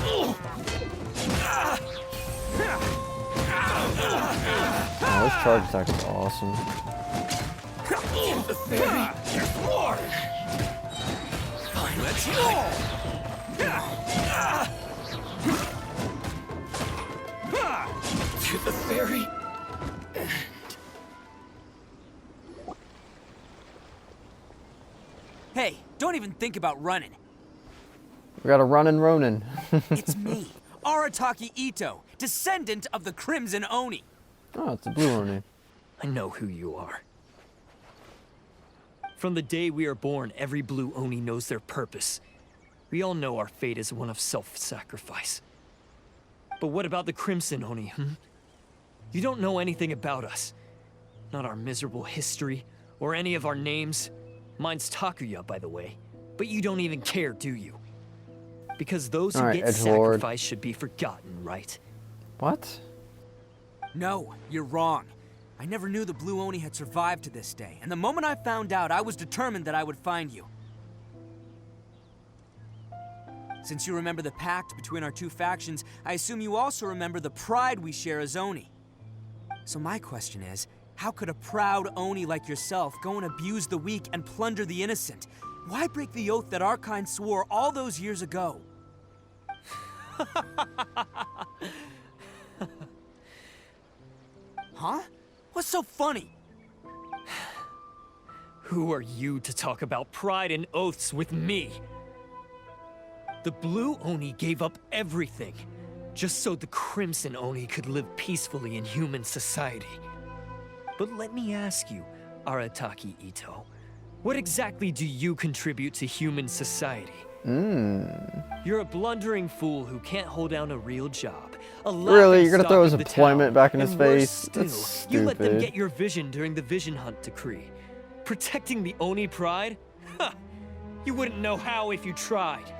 Oh, this charge attack is awesome. The fairy. There's more. Fine, let's go. To the fairy. Hey, don't even think about running. We got a running Ronin. It's me, Arataki Itto, descendant of the Crimson Oni. Oh, it's a blue Ronin. I know who you are. From the day we are born, every blue Oni knows their purpose. We all know our fate is one of self-sacrifice. But what about the Crimson Oni, You don't know anything about us. Not our miserable history, or any of our names. Mine's Takuya, by the way. But you don't even care, do you? Because those who get sacrificed should be forgotten, right? What? No, you're wrong. I never knew the Blue Oni had survived to this day, and the moment I found out, I was determined that I would find you. Since you remember the pact between our two factions, I assume you also remember the pride we share as Oni. So my question is, how could a proud Oni like yourself go and abuse the weak and plunder the innocent? Why break the oath that our kind swore all those years ago? Huh? What's so funny? Who are you to talk about pride and oaths with me? The Blue Oni gave up everything, just so the Crimson Oni could live peacefully in human society. But let me ask you, Arataki Itto, what exactly do you contribute to human society? You're a blundering fool who can't hold down a real job. Really? You're gonna throw his employment back in his face? Still, That's stupid. you let them get your vision during the Vision Hunt decree. Protecting the Oni pride? Ha! You wouldn't know how if you tried.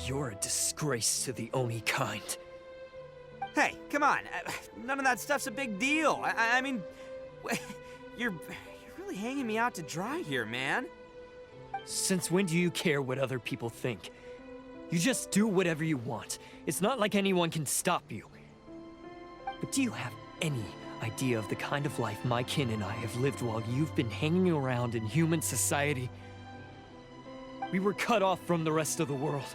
You're a disgrace to the Oni kind. Hey, come on. None of that stuff's a big deal. I mean, you're really hanging me out to dry here, man. Since when do you care what other people think? You just do whatever you want. It's not like anyone can stop you. But do you have any idea of the kind of life my kin and I have lived while you've been hanging around in human society? We were cut off from the rest of the world.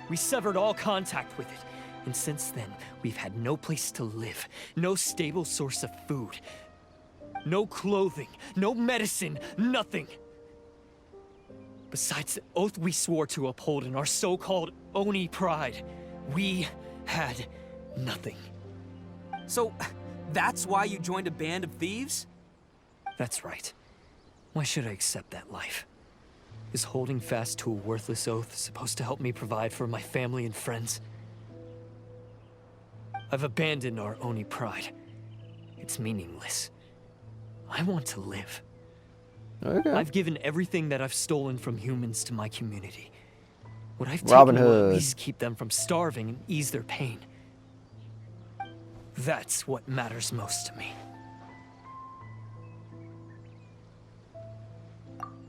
We severed all contact with it. And since then, we've had no place to live, no stable source of food, no clothing, no medicine, nothing. Besides the oath we swore to uphold in our so-called Oni pride, we had nothing. So, that's why you joined a band of thieves? That's right. Why should I accept that life? Is holding fast to a worthless oath supposed to help me provide for my family and friends? I've abandoned our Oni pride. It's meaningless. I want to live. Okay. I've given everything that I've stolen from humans to my community. What I've Robin taken will Hood. at least keep them from starving and ease their pain. That's what matters most to me.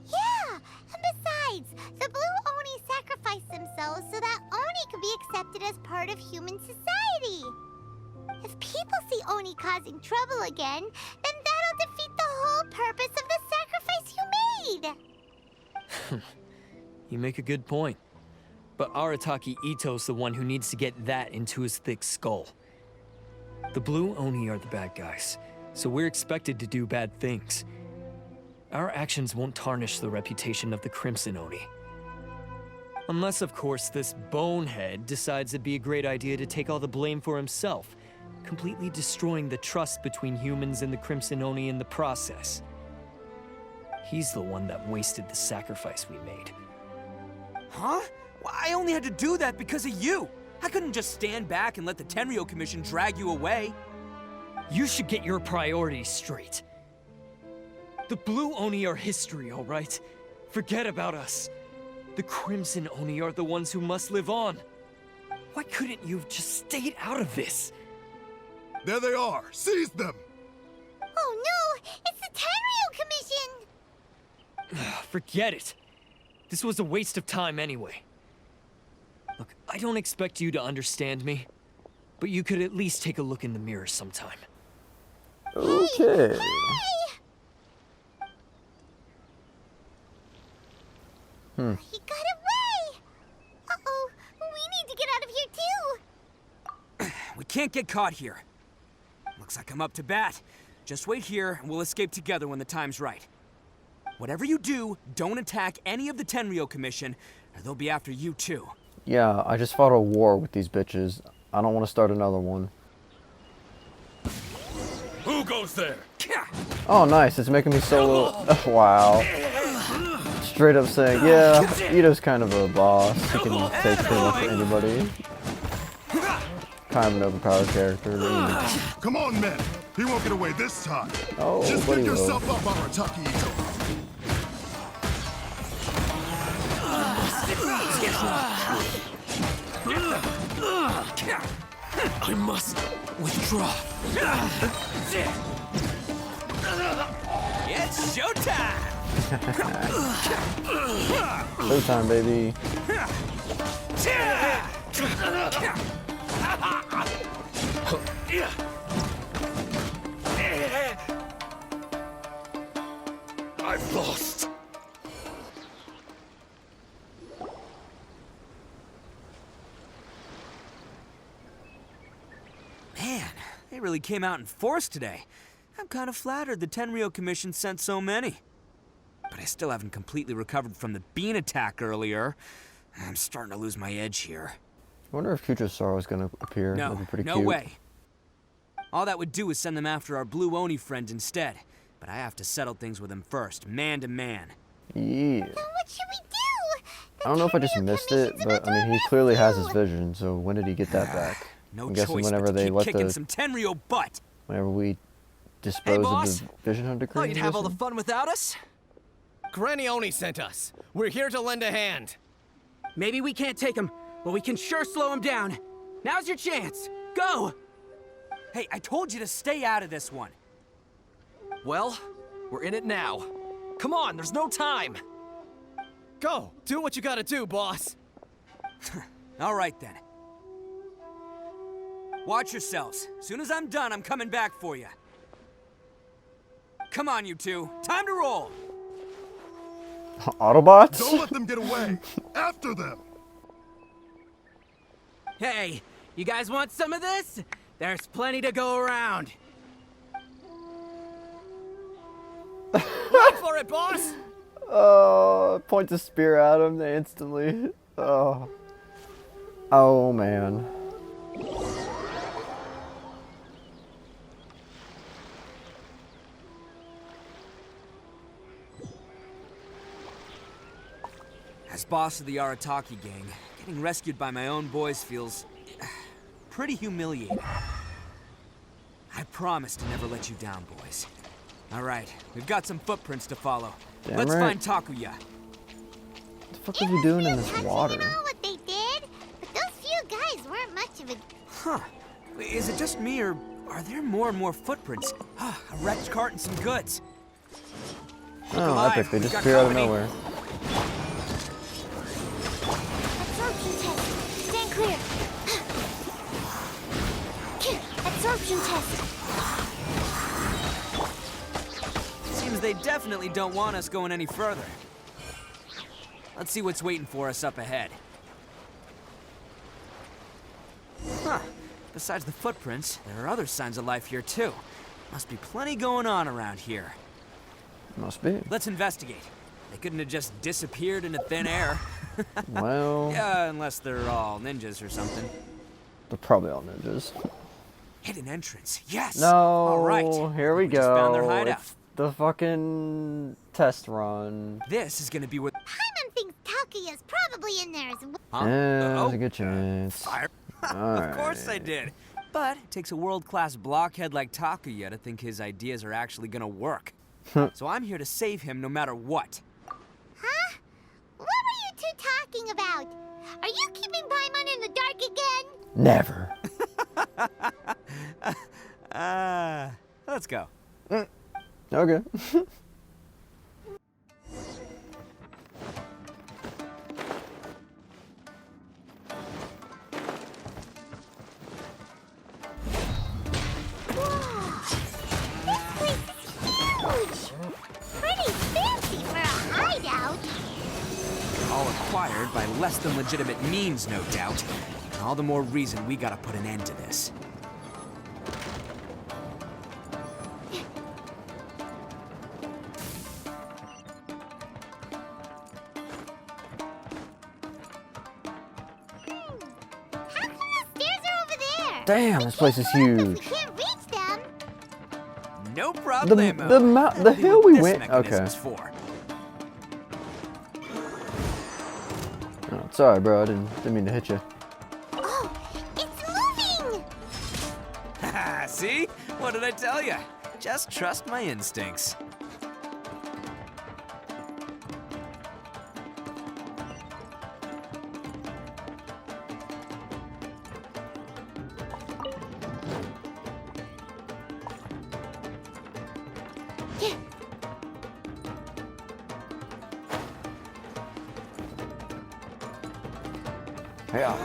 Yeah, and besides, the Blue Oni sacrificed themselves so that Oni could be accepted as part of human society. If people see Oni causing trouble again, then that'll defeat the whole purpose of the sacrifice you made. You make a good point. But Arataki Itto's the one who needs to get that into his thick skull. The Blue Oni are the bad guys, so we're expected to do bad things. Our actions won't tarnish the reputation of the Crimson Oni. Unless, of course, this bonehead decides it'd be a great idea to take all the blame for himself, completely destroying the trust between humans and the Crimson Oni in the process. He's the one that wasted the sacrifice we made. Huh? Well, I only had to do that because of you. I couldn't just stand back and let the Tenryo Commission drag you away. You should get your priorities straight. The Blue Oni are history, all right? Forget about us. The Crimson Oni are the ones who must live on. Why couldn't you have just stayed out of this? There they are. Seize them. Oh no! It's the Tenryu Commission! Forget it. This was a waste of time anyway. Look, I don't expect you to understand me, but you could at least take a look in the mirror sometime. Okay. He got away! Uh-oh, we need to get out of here too! We can't get caught here. Looks like I'm up to bat. Just wait here, and we'll escape together when the time's right. Whatever you do, don't attack any of the Tenryu Commission, or they'll be after you too. Yeah, I just fought a war with these bitches. I don't want to start another one. Who goes there? Oh, nice. It's making me solo. Wow. Straight up saying, yeah, Itto's kind of a boss. He can take pretty much anybody. Kind of an overpowered character. Come on, men. He won't get away this time. Oh, just buddy pick will. yourself up, Arataki Itto. I must withdraw. It's showtime! Showtime, baby. I've lost. Man, they really came out in force today. I'm kind of flattered the Tenryu Commission sent so many. But I still haven't completely recovered from the bean attack earlier. I'm starting to lose my edge here. I wonder if Future Sorrow is going to appear. That'd be pretty No cute. way. All that would do is send them after our blue Oni friend instead. But I have to settle things with him first, man to man. Yeah. Then what should we do? I don't know if I just missed it, but I mean, he clearly has his vision, so when did he get that back? No I'm guessing choice whenever but to they keep let kicking the, some Tenryu butt. whenever we dispose boss. of the Vision Hunter crew. Thought you'd have all the fun without us? Granny Oni sent us. We're here to lend a hand. Maybe we can't take him, but we can sure slow him down. Now's your chance. Go! Hey, I told you to stay out of this one. Well, we're in it now. Come on, there's no time. Go, do what you gotta do, boss. All right then. Watch yourselves. As soon as I'm done, I'm coming back for you. Come on, you two. Time to roll. Autobots? Don't let them get away. After them. Hey, you guys want some of this? There's plenty to go around. Run for it, boss! Points a spear at him instantly. Oh. Oh, man. As boss of the Arataki gang, getting rescued by my own boys feels pretty humiliating. I promise to never let you down, boys. All right, we've got some footprints to follow. Damn Let's right. find Takuya. What the fuck is he doing in this water? I don't know what they did, but those few guys weren't much of a... Huh. Is it just me, or are there more and more footprints? A wrecked cart and some goods. Oh, alive. epic. They We've just got appear out of company. nowhere. Absorption test. Stand clear. Absorption test. Seems they definitely don't want us going any further. Let's see what's waiting for us up ahead. Huh. Besides the footprints, there are other signs of life here too. Must be plenty going on around here. Must be. Let's investigate. They couldn't have just disappeared into thin air. Well, Yeah, unless they're all ninjas or something. they're probably all ninjas. Hidden entrance. Yes. No. All right. Here we Just found their go. hideout. It's the fucking test run. This is gonna be where. Paimon thinks Takuya's probably in there as well. Huh? Yeah, Oh, there's a good chance. Fire. Alright. Of course I did. But it takes a world-class blockhead like Takuya to think his ideas are actually gonna work. So I'm here to save him no matter what. Huh? What were you two talking talking about? Are you keeping Paimon in the dark again? Never. Let's go. Okay. Pretty fancy for a hideout. All acquired by less than legitimate means, no doubt. And all the more reason we gotta put an end to this. How come the stairs are over there? Damn, this place is We huge. can't reach them. No problemo. The hill we This went. Okay. mechanism's for. Oh, sorry, bro. I didn't mean to hit you. Oh, it's moving. Haha, see? What did I tell you? Just trust my instincts. Yeah.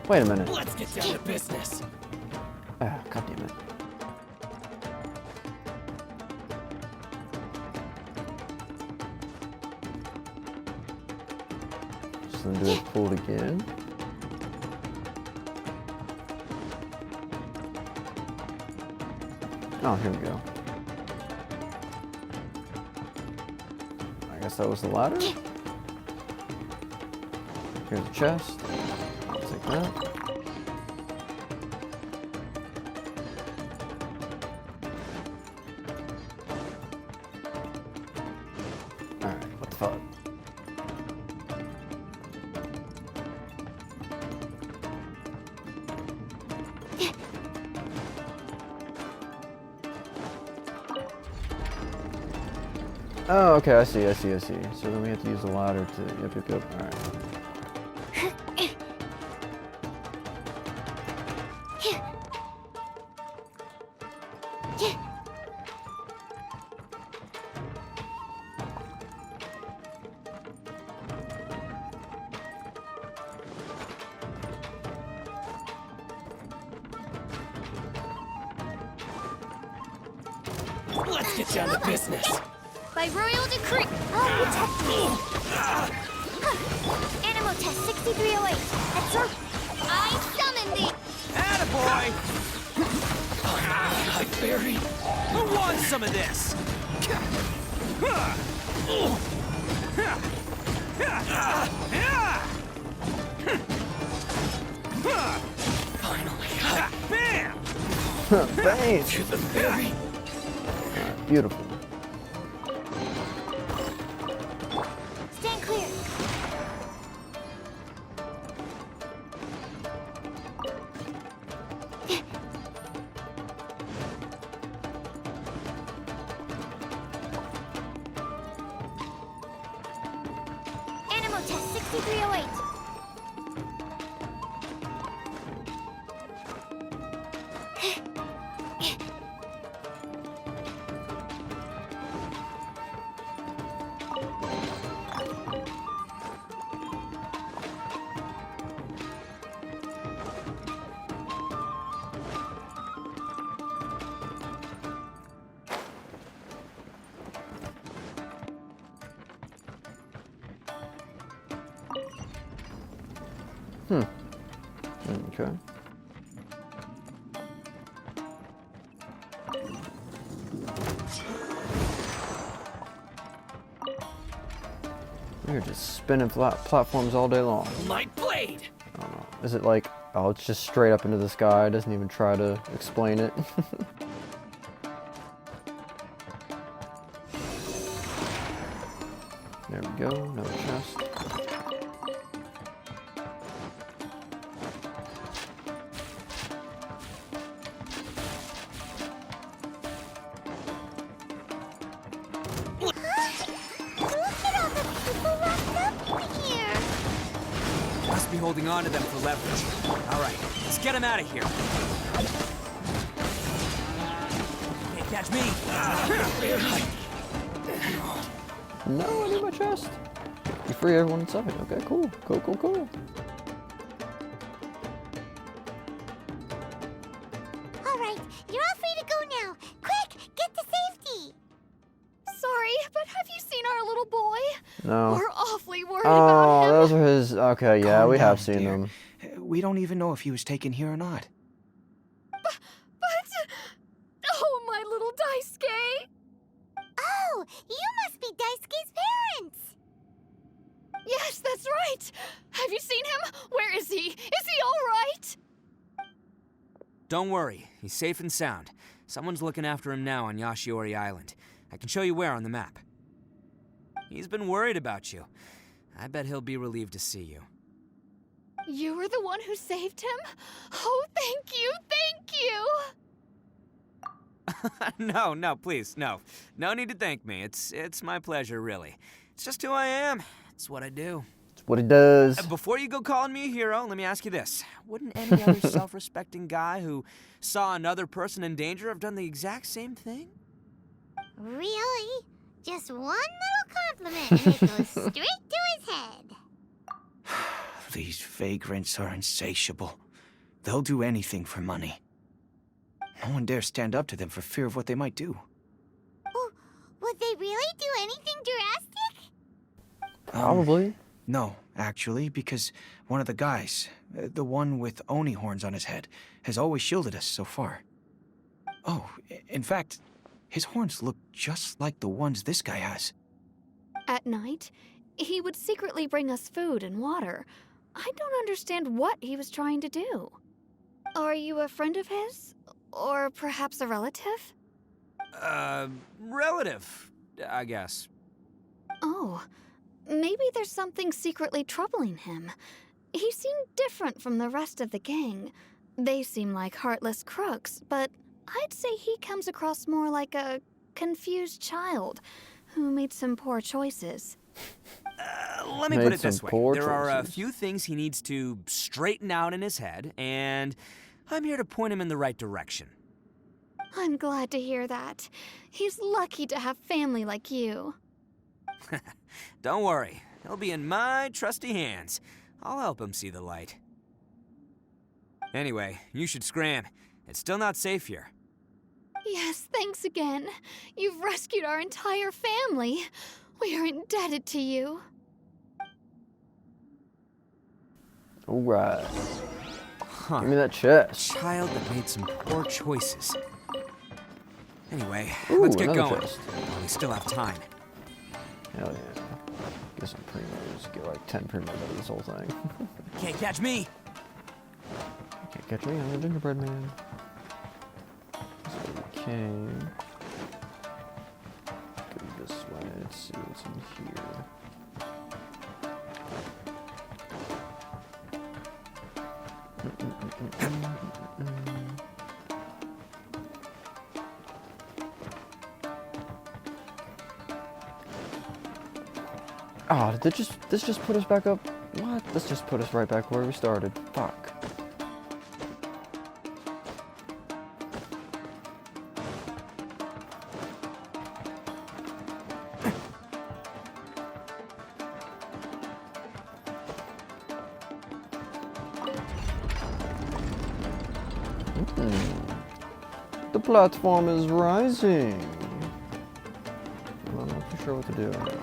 Wait a minute. Let's get down to business. Ah, God damn it. Just gonna do it pulled again. Oh, here we go. I guess that was the ladder. Here's a chest. I'll take that. Alright, what the fuck? Oh, okay, I see. So then we have to use the ladder to... Yep. Alright. Let's get down to business. By royal decree. Oh, protect me. Animal test 6308. That's right. I summon thee. Attaboy! Hi, Barry. Who wants some of this? Finally. Bam! Bang! To the berry. Beautiful. Stand clear. Animal test 6308. Okay. We're just spinning platforms all day long. Light blade. I don't know. Is it like, oh, it's just straight up into the sky, doesn't even try to explain it? There we go, another chest. must be holding on to them for leverage. All right, let's get him out of here. Can't catch me. No, I need my chest. You free everyone inside. Okay, cool. Cool. All right, you're all free to go now. Quick, get to safety. Sorry, but have you seen our little boy? No. We're awfully worried about Oh, him. those are his. Okay, yeah, we have seen them. We don't even know if he was taken here or not. But... Oh, my little Daisuke! Oh, you must be Daisuke's parents. Yes, that's right! Have you seen him? Where is he? Is he all right? Don't worry, he's safe and sound. Someone's looking after him now on Yashiori Island. I can show you where on the map. He's been worried about you. I bet he'll be relieved to see you. You were the one who saved him? Oh, thank you! No, please, no. No need to thank me. It's my pleasure, really. It's just who I am. It's what I do. It's what he does. Before you go calling me a hero, let me ask you this. Wouldn't any other self-respecting guy who saw another person in danger have done the exact same thing? Really? Just one little compliment and it goes straight to his head. These vagrants are insatiable. They'll do anything for money. No one dares stand up to them for fear of what they might do. Would they really do anything drastic? Probably. No, actually, because one of the guys, the one with Oni horns on his head, has always shielded us so far. Oh, in fact, his horns look just like the ones this guy has. At night, he would secretly bring us food and water. I don't understand what he was trying to do. Are you a friend of his? Or perhaps a relative? Relative, I guess. Oh, maybe there's something secretly troubling him. He seemed different from the rest of the gang. They seem like heartless crooks, but I'd say he comes across more like a confused child who made some poor choices. Let me put it this way. There are a few things he needs to straighten out in his head, and I'm here to point him in the right direction. I'm glad to hear that. He's lucky to have family like you. Don't worry. He'll be in my trusty hands. I'll help him see the light. Anyway, you should scram. It's still not safe here. Yes, thanks again. You've rescued our entire family. We are indebted to you. Alright. Give me that chest. Child that made some poor choices. Anyway, Ooh, let's get another going. chest. While we still have time. Hell yeah. Get some primos. Get like 10 primos out of this whole thing. Can't catch me. Can't catch me, I'm a gingerbread man. So we came. Go this way. Let's see what's in here. Oh, did this just put us back up? What? This just put us right back where we started. Fuck. The platform is rising. I'm not too sure what to do right now.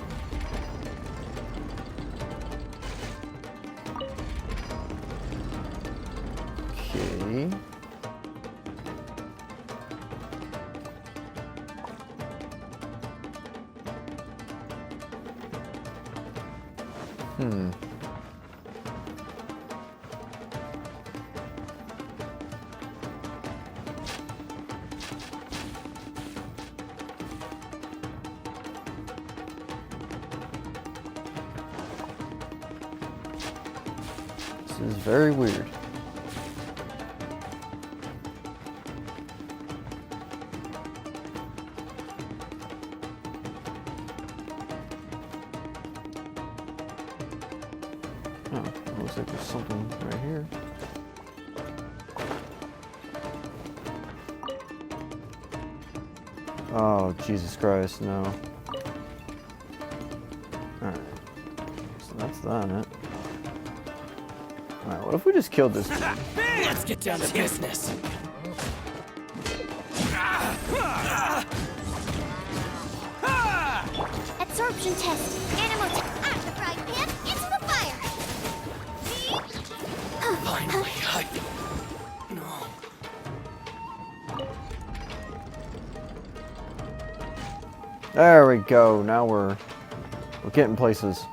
Okay. This is very weird. Oh, it looks like there's something right here. Oh, Jesus Christ, no. Alright. So that's that, it. Alright, what if we just killed this dude? Let's get down to business. Absorption test. Animal test. Out of the frying pan, into the fire. Finally, There we go. Now we're getting places.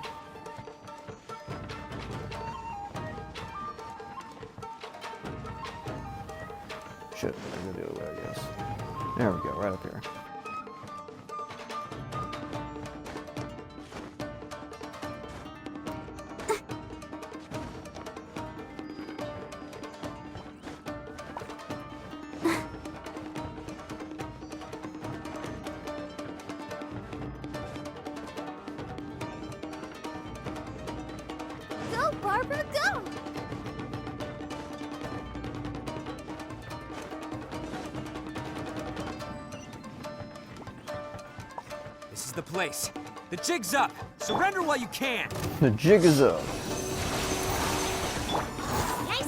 Shit, I'm gonna do it, I guess. There we go, right up here. Go, Barbara, go! This is the place. The jig's up. Surrender while you can. The jig is up. Nice.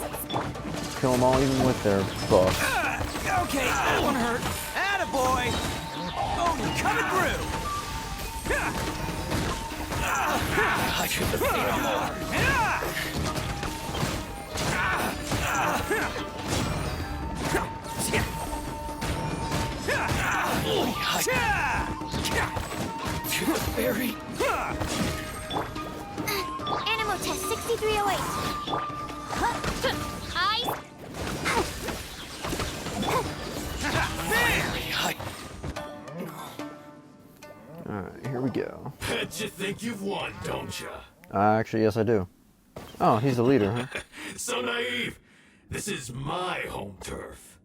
Kill them all even with their buff. Okay, that one hurt. Attaboy! Oh, you're coming through! I should have seen more. Very. Animal test 6308. Eyes. Alright, here we go. Bet you think you've won, don't you? Actually, yes I do. Oh, he's the leader, huh? So naive. This is my home turf.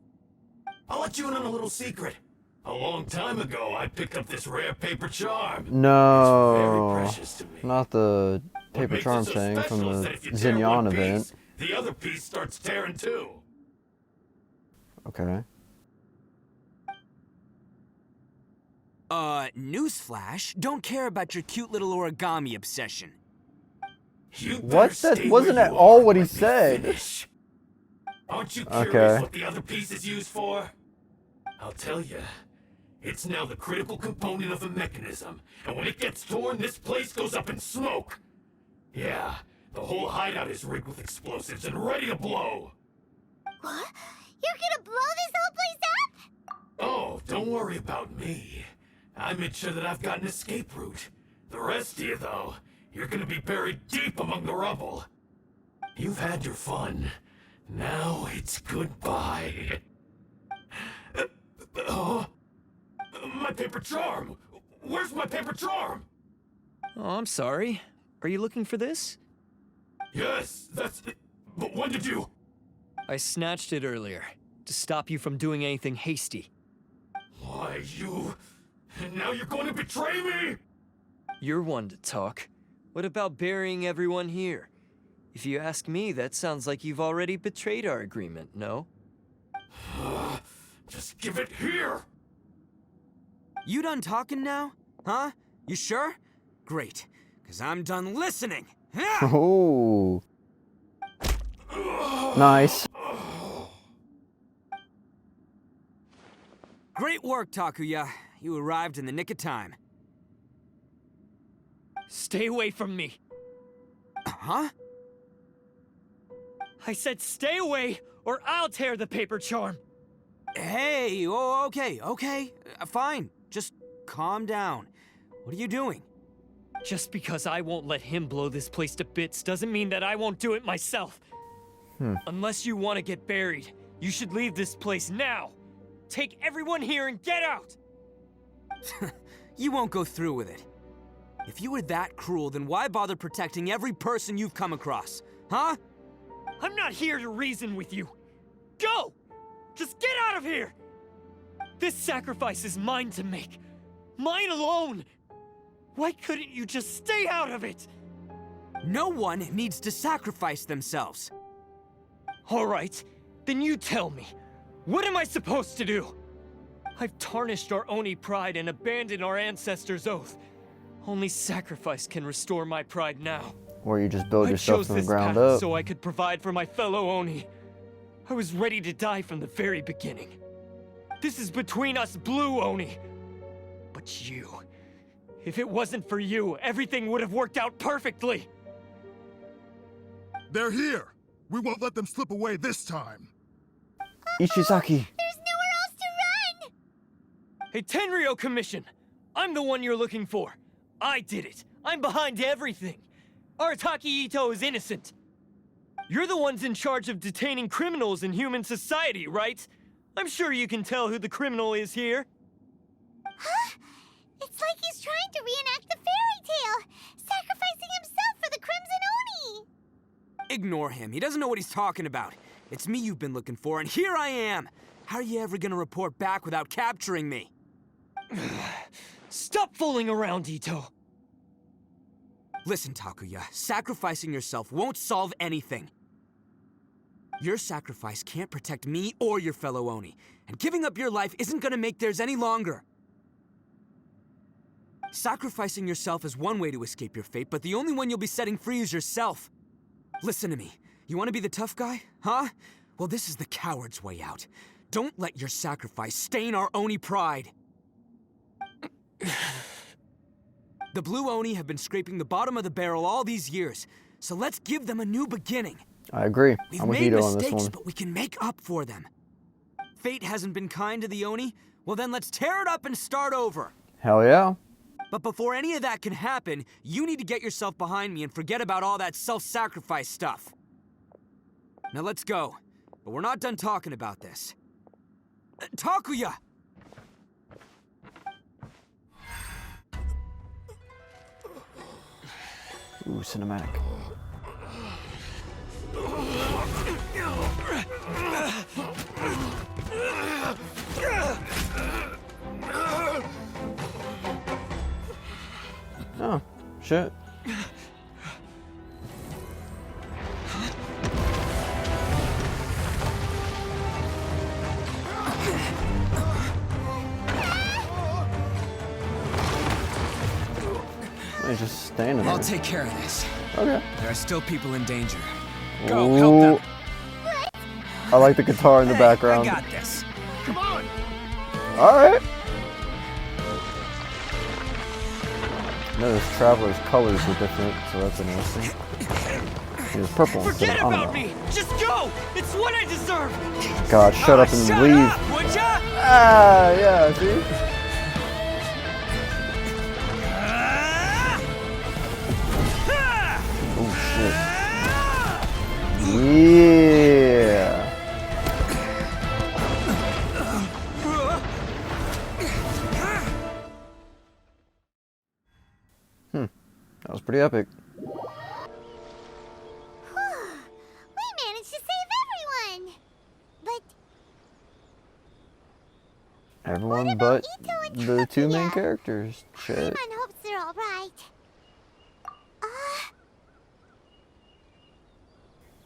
I'll let you in on a little secret. A long time ago, I picked up this rare paper charm. No, It's very precious to me. not the What paper makes charm it so thing from special is the that if you tear one Xignon piece, event. the other piece starts tearing too. Okay. Newsflash, don't care about your cute little origami obsession. What? That wasn't at all what he said. Aren't you curious Okay. what the other piece is used for? I'll tell you. It's now the critical component of the mechanism, and when it gets torn, this place goes up in smoke. Yeah, the whole hideout is rigged with explosives and ready to blow. What? You're gonna blow this whole place up? Oh, don't worry about me. I made sure that I've got an escape route. The rest of you, though, you're gonna be buried deep among the rubble. You've had your fun. Now it's goodbye. My paper charm! Where's my paper charm? Oh, I'm sorry. Are you looking for this? Yes, that's it. But when did you... I snatched it earlier, to stop you from doing anything hasty. Why, you... And now you're going to betray me? You're one to talk. What about burying everyone here? If you ask me, that sounds like you've already betrayed our agreement, no? Just give it here! You done talking now? Huh? You sure? Great, because I'm done listening. Oh. Nice. Great work, Takuya. You arrived in the nick of time. Stay away from me. Huh? I said stay away, or I'll tear the paper charm. Hey, oh, okay. Fine. Just calm down. What are you doing? Just because I won't let him blow this place to bits doesn't mean that I won't do it myself. Unless you want to get buried, you should leave this place now. Take everyone here and get out! You won't go through with it. If you were that cruel, then why bother protecting every person you've come across? Huh? I'm not here to reason with you. Go! Just get out of here! This sacrifice is mine to make. Mine alone! Why couldn't you just stay out of it? No one needs to sacrifice themselves. All right, then you tell me. What am I supposed to do? I've tarnished our Oni pride and abandoned our ancestors' oath. Only sacrifice can restore my pride now. Or you just build I yourself chose from the this ground path up. so I could provide for my fellow Oni. I was ready to die from the very beginning. This is between us Blue Oni. But you... If it wasn't for you, everything would have worked out perfectly! They're here! We won't let them slip away this time! Ishizaki! There's nowhere else to run! Hey, Tenryo Commission! I'm the one you're looking for. I did it. I'm behind everything. Arataki Itto is innocent. You're the ones in charge of detaining criminals in human society, right? I'm sure you can tell who the criminal is here. Huh? It's like he's trying to reenact the fairy tale, sacrificing himself for the Crimson Oni! Ignore him. He doesn't know what he's talking about. It's me you've been looking for, and here I am! How are you ever gonna report back without capturing me? Stop fooling around, Itto! Listen, Takuya, sacrificing yourself won't solve anything. Your sacrifice can't protect me or your fellow Oni, and giving up your life isn't gonna make theirs any longer. Sacrificing yourself is one way to escape your fate, but the only one you'll be setting free is yourself. Listen to me. You want to be the tough guy, huh? Well, this is the coward's way out. Don't let your sacrifice stain our Oni pride. The Blue Oni have been scraping the bottom of the barrel all these years, so let's give them a new beginning. I agree. We've I'm with made Itto on this mistakes, one. but we can make up for them. Fate hasn't been kind to the Oni? Well then let's tear it up and start over. Hell yeah. But before any of that can happen, you need to get yourself behind me and forget about all that self-sacrifice stuff. Now let's go. But we're not done talking about this. Takuya! Ooh, cinematic. Oh, shit. He's just standing there. I'll take care of this. Okay. There are still people in danger. Go, help them. I like the guitar in the background. I got this. Come on! Alright. Notice Traveler's colors were different, so that's interesting. He was purple instead Forget of about me! Just go! It's what I deserve! God, shut up and Shut leave. up, would ya? Ah, yeah, see? Oh, shit. Yeah. That was pretty epic. We managed to save everyone! But Everyone but Itto and the two main Takuya? characters. Shit. Paimon hopes they're alright.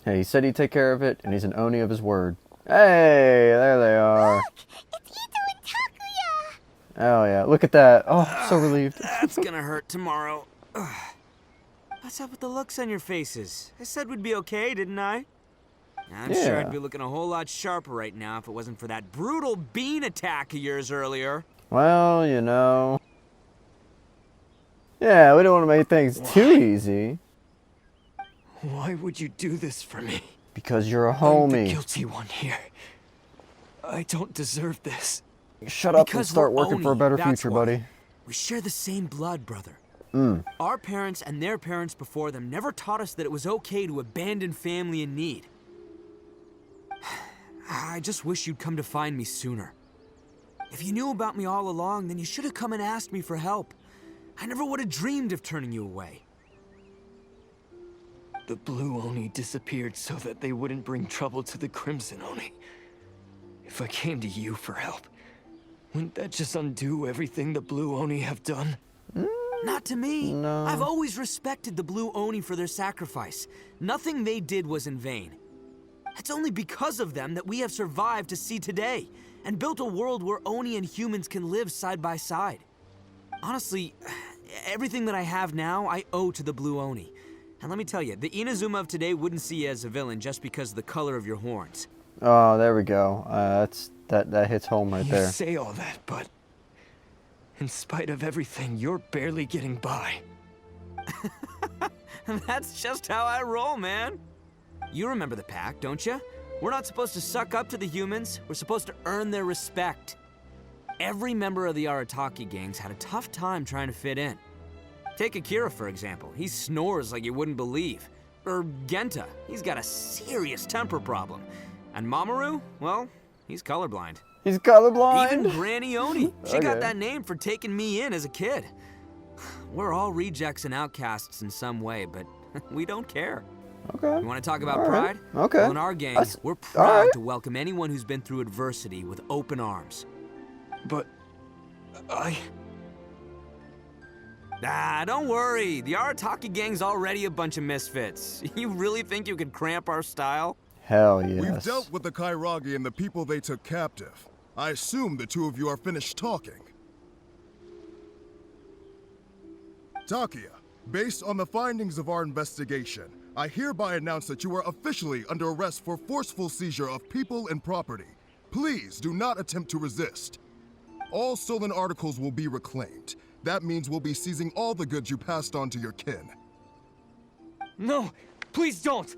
Hey, he said he'd take care of it, and he's an Oni of his word. Hey, there they are. Look! It's Itto and Takuya! Oh yeah, look at that. Oh, I'm so relieved. That's gonna hurt tomorrow. What's up with the looks on your faces? I said we'd be okay, didn't I? I'm sure Yeah. I'd be looking a whole lot sharper right now if it wasn't for that brutal bean attack of yours earlier. Well, you know. Yeah, we don't want to make things too easy. Why would you do this for me? Because you're a I'm the homie. guilty one here. I don't deserve this. Shut up and Because start we're working for a Oni, better that's future, why. buddy. We share the same blood, brother. Mm. Our parents and their parents before them never taught us that it was okay to abandon family in need. I just wish you'd come to find me sooner. If you knew about me all along, then you should have come and asked me for help. I never would have dreamed of turning you away. The Blue Oni disappeared so that they wouldn't bring trouble to the Crimson Oni. If I came to you for help, wouldn't that just undo everything the Blue Oni have done? Not to me. No. I've always respected the Blue Oni for their sacrifice. Nothing they did was in vain. It's only because of them that we have survived to see today, and built a world where Oni and humans can live side by side. Honestly, everything that I have now, I owe to the Blue Oni. And let me tell you, the Inazuma of today wouldn't see you as a villain just because of the color of your horns. Oh, there we go. That hits home right there. You say all that, but in spite of everything, you're barely getting by. That's just how I roll, man. You remember the pact, don't you? We're not supposed to suck up to the humans. We're supposed to earn their respect. Every member of the Arataki gangs had a tough time trying to fit in. Take Akira, for example. He snores like you wouldn't believe. Or Genta. He's got a serious temper problem. And Mamoru, well, he's colorblind. He's colorblind? Even Granny Oni. She Okay. got that name for taking me in as a kid. We're all rejects and outcasts in some way, but we don't care. Okay. You want to talk about All right. pride? Okay. Well, in our gang, That's- we're all proud right. to welcome anyone who's been through adversity with open arms. But Ah, don't worry. The Arataki gang's already a bunch of misfits. You really think you could cramp our style? Hell We've yes. dealt with the Kairagi and the people they took captive. I assume the two of you are finished talking. Takia, based on the findings of our investigation, I hereby announce that you are officially under arrest for forceful seizure of people and property. Please do not attempt to resist. All stolen articles will be reclaimed. That means we'll be seizing all the goods you passed on to your kin. no, please don't.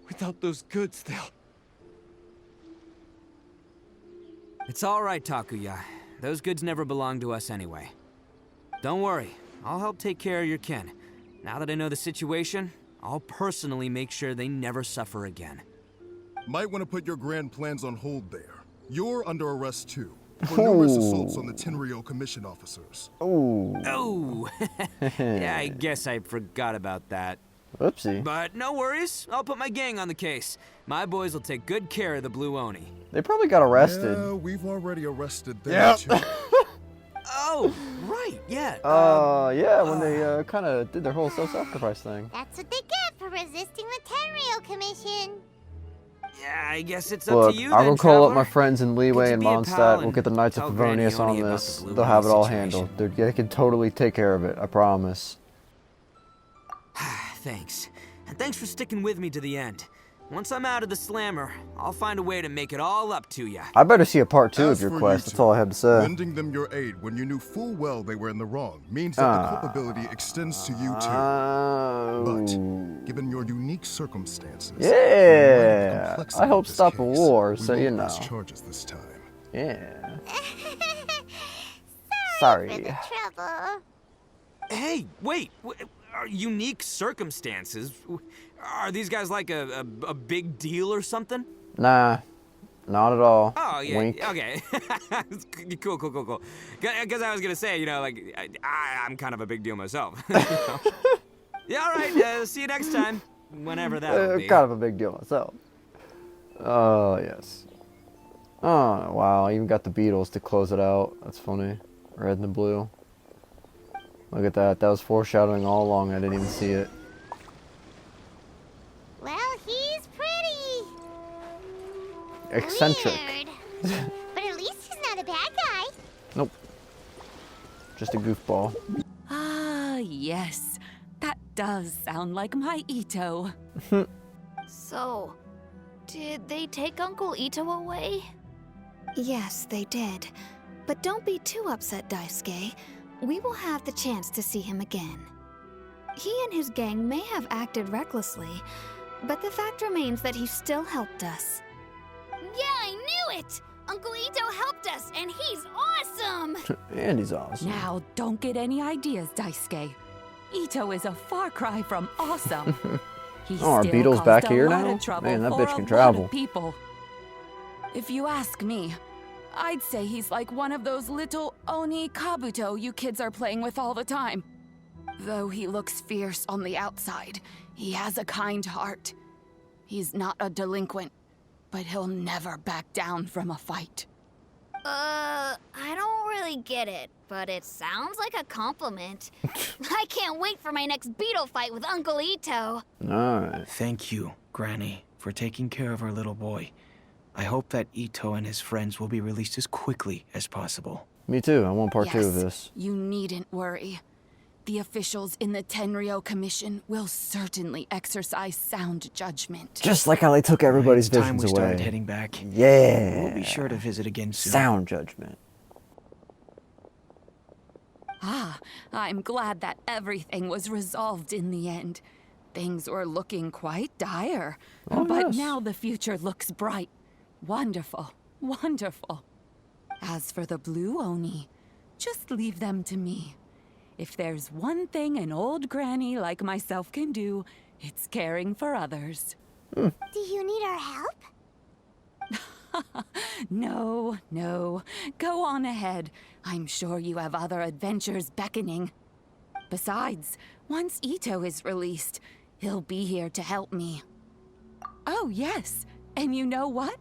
Without those goods, they'll... It's all right, Takuya. Those goods never belonged to us anyway. Don't worry. I'll help take care of your kin. Now that I know the situation, I'll personally make sure they never suffer again. Might want to put your grand plans on hold there. You're under arrest too, for numerous assaults on the Tenryou commission officers. Ooh. Oh, yeah, I guess I forgot about that. Whoopsie. But no worries, I'll put my gang on the case. My boys will take good care of the Blue Oni. They probably got arrested. Yeah, we've already arrested them Yep. too. Oh, right, yeah. Yeah, when they kind of did their whole self-sacrifice thing. That's what they get for resisting the Tenryou Commission. Yeah, I guess it's up Look, to you I'll then, go call up Traveler. my friends in Leeway Get and to be a pal Mondstadt. We'll and get the Knights of tell Granny Favonius on Oni about this. the Blue They'll have it Oni all situation. handled. They can totally take care of it. I promise. Thanks. And thanks for sticking with me to the end. Once I'm out of the slammer, I'll find a way to make it all up to ya. I better see a part 2 As of your for quest. you That's two, all I have to say. Lending them your aid when you knew full well they were in the wrong means that the culpability extends to you too. But, given your unique circumstances, and in light of the Yeah. complexity I helped of this stop a case, war, we so won't you know. press charges this time. Yeah. Sorry Sorry. for the trouble. Hey, wait. Are unique circumstances? Are these guys like a big deal or something? Nah. Not at all. Oh, yeah. Wink. Okay. Cool. Because I was going to say, like, I'm kind of a big deal myself. You know? Yeah, all right. See you next time. Whenever that'll be. Kind of a big deal myself. Oh, yes. Oh, wow. I even got the Beetles to close it out. That's funny. Red and the blue. Look at that. That was foreshadowing all along. I didn't even see it. Well, he's pretty. Eccentric. Weird. But at least he's not a bad guy. Nope. Just a goofball. Ah, yes. That does sound like my Itto. So, did they take Uncle Itto away? Yes, they did. But don't be too upset, Daisuke. We will have the chance to see him again. He and his gang may have acted recklessly, but the fact remains that he still helped us. Yeah, I knew it! Uncle Itto helped us, and he's awesome! And he's awesome. Now, don't get any ideas, Daisuke. Itto is a far cry from awesome. He Oh, are still Beetle's caused back a here lot now? of trouble Man, that for bitch a can lot travel. of people. If you ask me, I'd say he's like one of those little Oni Kabuto you kids are playing with all the time. Though he looks fierce on the outside, he has a kind heart. He's not a delinquent, but he'll never back down from a fight. I don't really get it, but it sounds like a compliment. I can't wait for my next Beetle fight with Uncle Itto. Alright. Thank you, Granny, for taking care of our little boy. I hope that Itto and his friends will be released as quickly as possible. Me too. I want part 2 of Yes, this. You needn't worry. The officials in the Tenryo Commission will certainly exercise sound judgment. Just like how they took everybody's It's time visions we away. started heading back. Yeah. We'll be sure to visit again soon. Sound judgment. Ah, I'm glad that everything was resolved in the end. Things were looking quite dire. Oh, but yes. now the future looks bright. Wonderful, wonderful. As for the Blue Oni, just leave them to me. If there's one thing an old granny like myself can do, it's caring for others. Do you need our help? No, no. Go on ahead. I'm sure you have other adventures beckoning. Besides, once Itto is released, he'll be here to help me. Oh, yes. And you know what?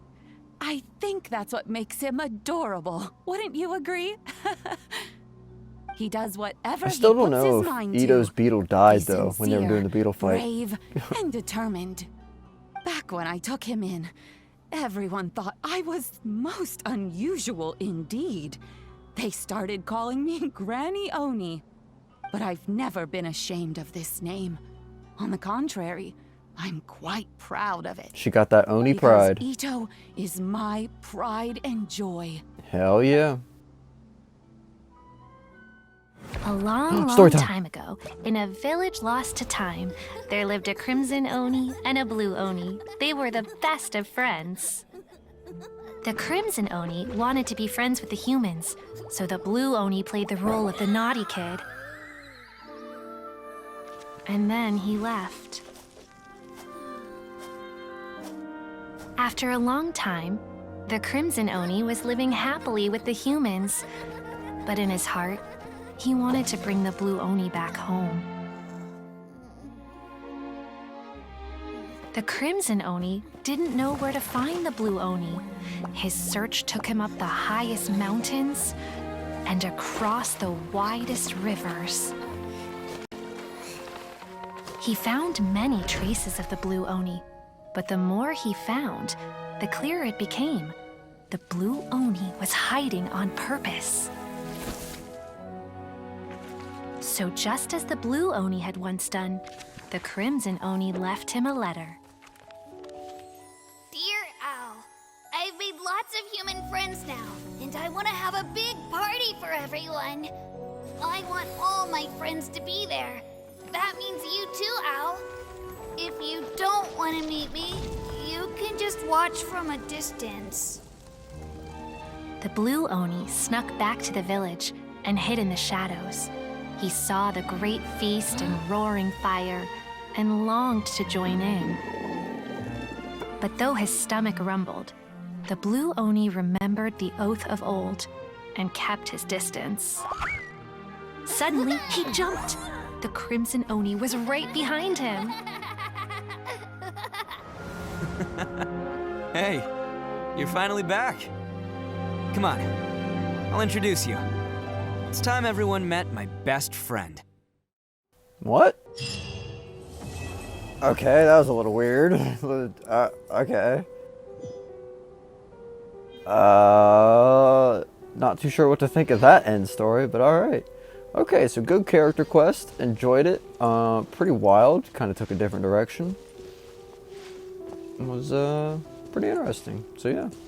I think that's what makes him adorable. Wouldn't you agree? He does whatever I still don't he puts know his if mind Itto's to. beetle died He's though when they were doing the beetle fight. Brave and determined. Back when I took him in, everyone thought I was most unusual indeed. They started calling me Granny Oni. But I've never been ashamed of this name. On the contrary, I'm quite proud of it. She got that Oni Because pride. Itto is my pride and joy. Hell yeah. A long, Story long time. time ago, in a village lost to time, there lived a crimson Oni and a blue Oni. They were the best of friends. The crimson Oni wanted to be friends with the humans, so the blue Oni played the role of the naughty kid. And then he left. After a long time, the crimson Oni was living happily with the humans, but in his heart, he wanted to bring the blue Oni back home. The crimson Oni didn't know where to find the blue Oni. His search took him up the highest mountains and across the widest rivers. He found many traces of the blue Oni, but the more he found, the clearer it became. The blue Oni was hiding on purpose. So just as the blue Oni had once done, the crimson Oni left him a letter. Dear Owl, I've made lots of human friends now, and I want to have a big party for everyone. I want all my friends to be there. That means you too, Owl. If you don't want to meet me, you can just watch from a distance. The blue Oni snuck back to the village and hid in the shadows. He saw the great feast and roaring fire and longed to join in. But though his stomach rumbled, the blue Oni remembered the oath of old and kept his distance. Suddenly, he jumped. The crimson Oni was right behind him. Hey, you're finally back. Come on, I'll introduce you. It's time everyone met my best friend. What? Okay, that was a little weird. Okay. Not too sure what to think of that end story, but alright. Okay, so good character quest. Enjoyed it. Pretty wild. Kind of took a different direction. It was, pretty interesting. So yeah,